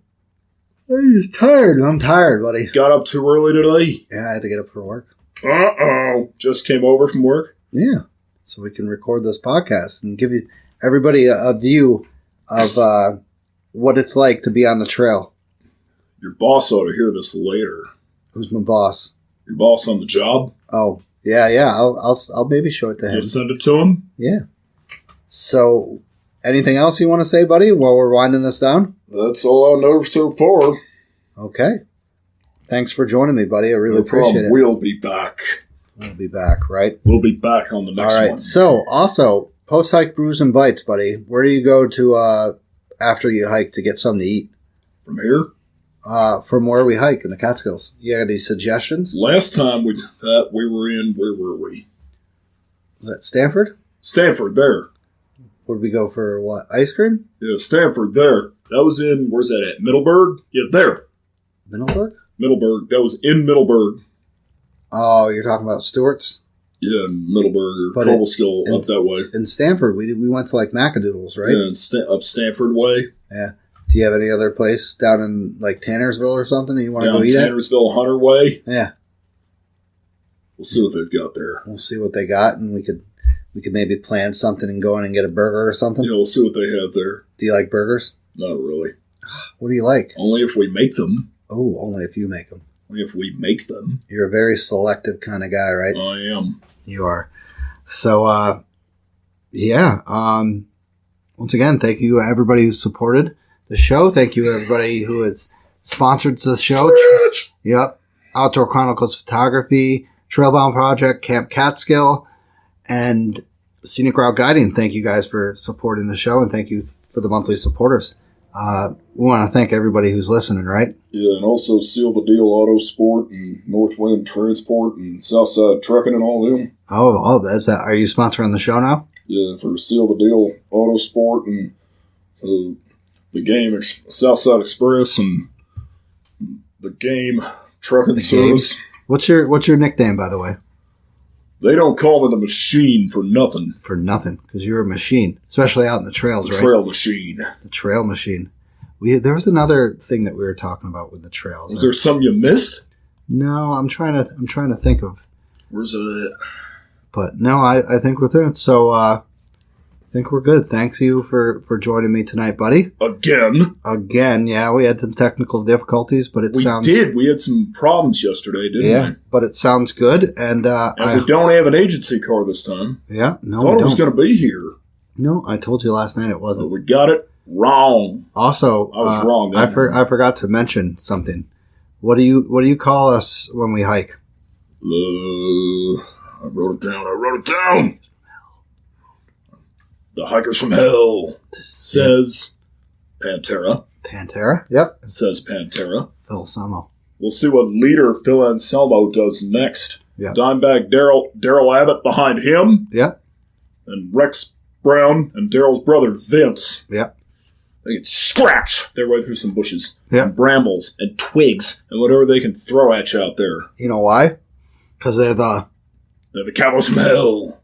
Speaker 3: just tired. I'm tired, buddy.
Speaker 7: Got up too early today.
Speaker 3: Yeah, I had to get up for work.
Speaker 7: Uh-oh. Just came over from work.
Speaker 3: Yeah. So we can record this podcast and give you everybody a view of what it's like to be on the trail.
Speaker 7: Your boss ought to hear this later.
Speaker 3: Who's my boss?
Speaker 7: Your boss on the job?
Speaker 3: Oh, yeah. I'll maybe show it to him.
Speaker 7: You send it to him?
Speaker 3: Yeah. So, anything else you want to say, buddy, while we're winding this down?
Speaker 7: That's all I know so far.
Speaker 3: Okay. Thanks for joining me, buddy. I really
Speaker 7: No
Speaker 3: appreciate
Speaker 7: problem.
Speaker 3: it.
Speaker 7: We'll be back.
Speaker 3: We'll be back, right?
Speaker 7: We'll be back on the next
Speaker 3: All right.
Speaker 7: one.
Speaker 3: So, also, post-hike brews and bites, buddy. Where do you go to after you hike to get something to eat?
Speaker 7: From here?
Speaker 3: From where we hike in the Catskills. You got any suggestions?
Speaker 7: Last time we were in, where were we?
Speaker 3: Was that Stanford?
Speaker 7: Stanford, there.
Speaker 3: Would we go for what? Ice cream?
Speaker 7: Yeah, Stanford there. That was in, where's that at? Middleburg? Yeah, there.
Speaker 3: Middleburg?
Speaker 7: Middleburg. That was in Middleburg.
Speaker 3: Oh, you're talking about Stewart's?
Speaker 7: Yeah, Middleburg or
Speaker 3: But
Speaker 7: Cobleskill up that way.
Speaker 3: In Stanford, we went to like Macadoodles, right?
Speaker 7: Yeah, up Stanford way.
Speaker 3: Yeah. Do you have any other place down in like Tannersville or something that you want to go eat at?
Speaker 7: Tannersville, Hunter way.
Speaker 3: Yeah.
Speaker 7: We'll see what they've got there.
Speaker 3: We'll see what they got, and we could maybe plan something and go in and get a burger or something.
Speaker 7: Yeah, we'll see what they have there.
Speaker 3: Do you like burgers?
Speaker 7: Not really.
Speaker 3: What do you like?
Speaker 7: Only if we make them.
Speaker 3: Oh, only if you make them.
Speaker 7: Only if we make them.
Speaker 3: You're a very selective kind of guy, right?
Speaker 7: I am.
Speaker 3: You are. So, yeah. Once again, thank you everybody who supported the show. Thank you everybody who has sponsored the show. Yep. Outdoor Chronicles Photography, Trailbound Project, Camp Catskill, and Scenic Route Guiding. Thank you guys for supporting the show, and thank you for the monthly supporters. We want to thank everybody who's listening, right?
Speaker 7: Yeah, and also Seal the Deal Auto Sport and Northwind Transport and Southside Trucking and all them.
Speaker 3: Oh, that's that. Are you sponsoring the show now?
Speaker 7: Yeah, for Seal the Deal Auto Sport and the Game Southside Express and the Game Trucking Service.
Speaker 3: What's your nickname, by the way?
Speaker 7: They don't call me the Machine for nothing.
Speaker 3: For nothing, because you're a machine, especially out in the trails, right?
Speaker 7: Trail Machine.
Speaker 3: The Trail Machine. There was another thing that we were talking about with the trails.
Speaker 7: Was there something you missed?
Speaker 3: No, I'm trying to think of.
Speaker 7: Where's it at?
Speaker 3: But no, I think we're through. So I think we're good. Thanks you for joining me tonight, buddy. Again, yeah, we had some technical difficulties, but
Speaker 7: we did. We had some problems yesterday, didn't we?
Speaker 3: But it sounds good, and
Speaker 7: we don't have an agency car this time.
Speaker 3: Yeah, no,
Speaker 7: thought it was going to be here.
Speaker 3: No, I told you last night it wasn't.
Speaker 7: But we got it wrong.
Speaker 3: Also,
Speaker 7: I was wrong.
Speaker 3: I forgot to mention something. What do you call us when we hike?
Speaker 7: I wrote it down. The Hikers from Hell says Pantera.
Speaker 3: Pantera? Yep.
Speaker 7: Says Pantera.
Speaker 3: Phil Anselmo.
Speaker 7: We'll see what leader Phil Anselmo does next.
Speaker 3: Yep.
Speaker 7: Dimebag Daryl Abbott behind him.
Speaker 3: Yep.
Speaker 7: And Rex Brown and Daryl's brother Vince.
Speaker 3: Yep.
Speaker 7: They can scratch their way through some bushes.
Speaker 3: Yep.
Speaker 7: And brambles and twigs and whatever they can throw at you out there.
Speaker 3: You know why? Because they're the
Speaker 7: Cowboys from Hell.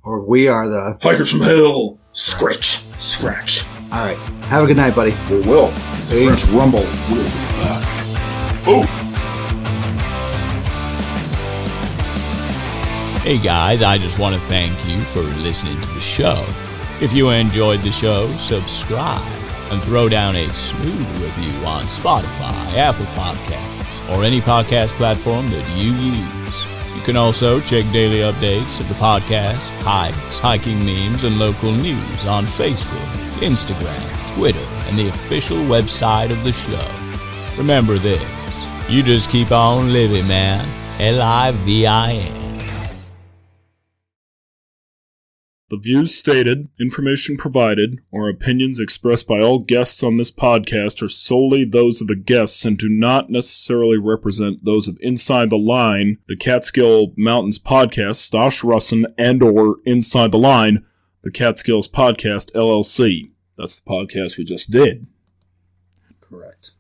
Speaker 3: Or we are the
Speaker 7: Hikers from Hell. Scratch. Scratch.
Speaker 3: All right. Have a good night, buddy.
Speaker 7: We will.
Speaker 3: Peace.
Speaker 7: Rumble. We'll be back. Oh.
Speaker 5: Hey guys, I just want to thank you for listening to the show. If you enjoyed the show, subscribe and throw down a smooth review on Spotify, Apple Podcasts, or any podcast platform that you use. You can also check daily updates of the podcast, hikes, hiking memes, and local news on Facebook, Instagram, Twitter, and the official website of the show. Remember this, you just keep on living, man. LIVIN.
Speaker 7: The views stated, information provided, or opinions expressed by all guests on this podcast are solely those of the guests and do not necessarily represent those of Inside the Line, the Catskill Mountains podcast, Stosh Russin, and or Inside the Line, the Catskills Podcast, LLC. That's the podcast we just did.
Speaker 3: Correct.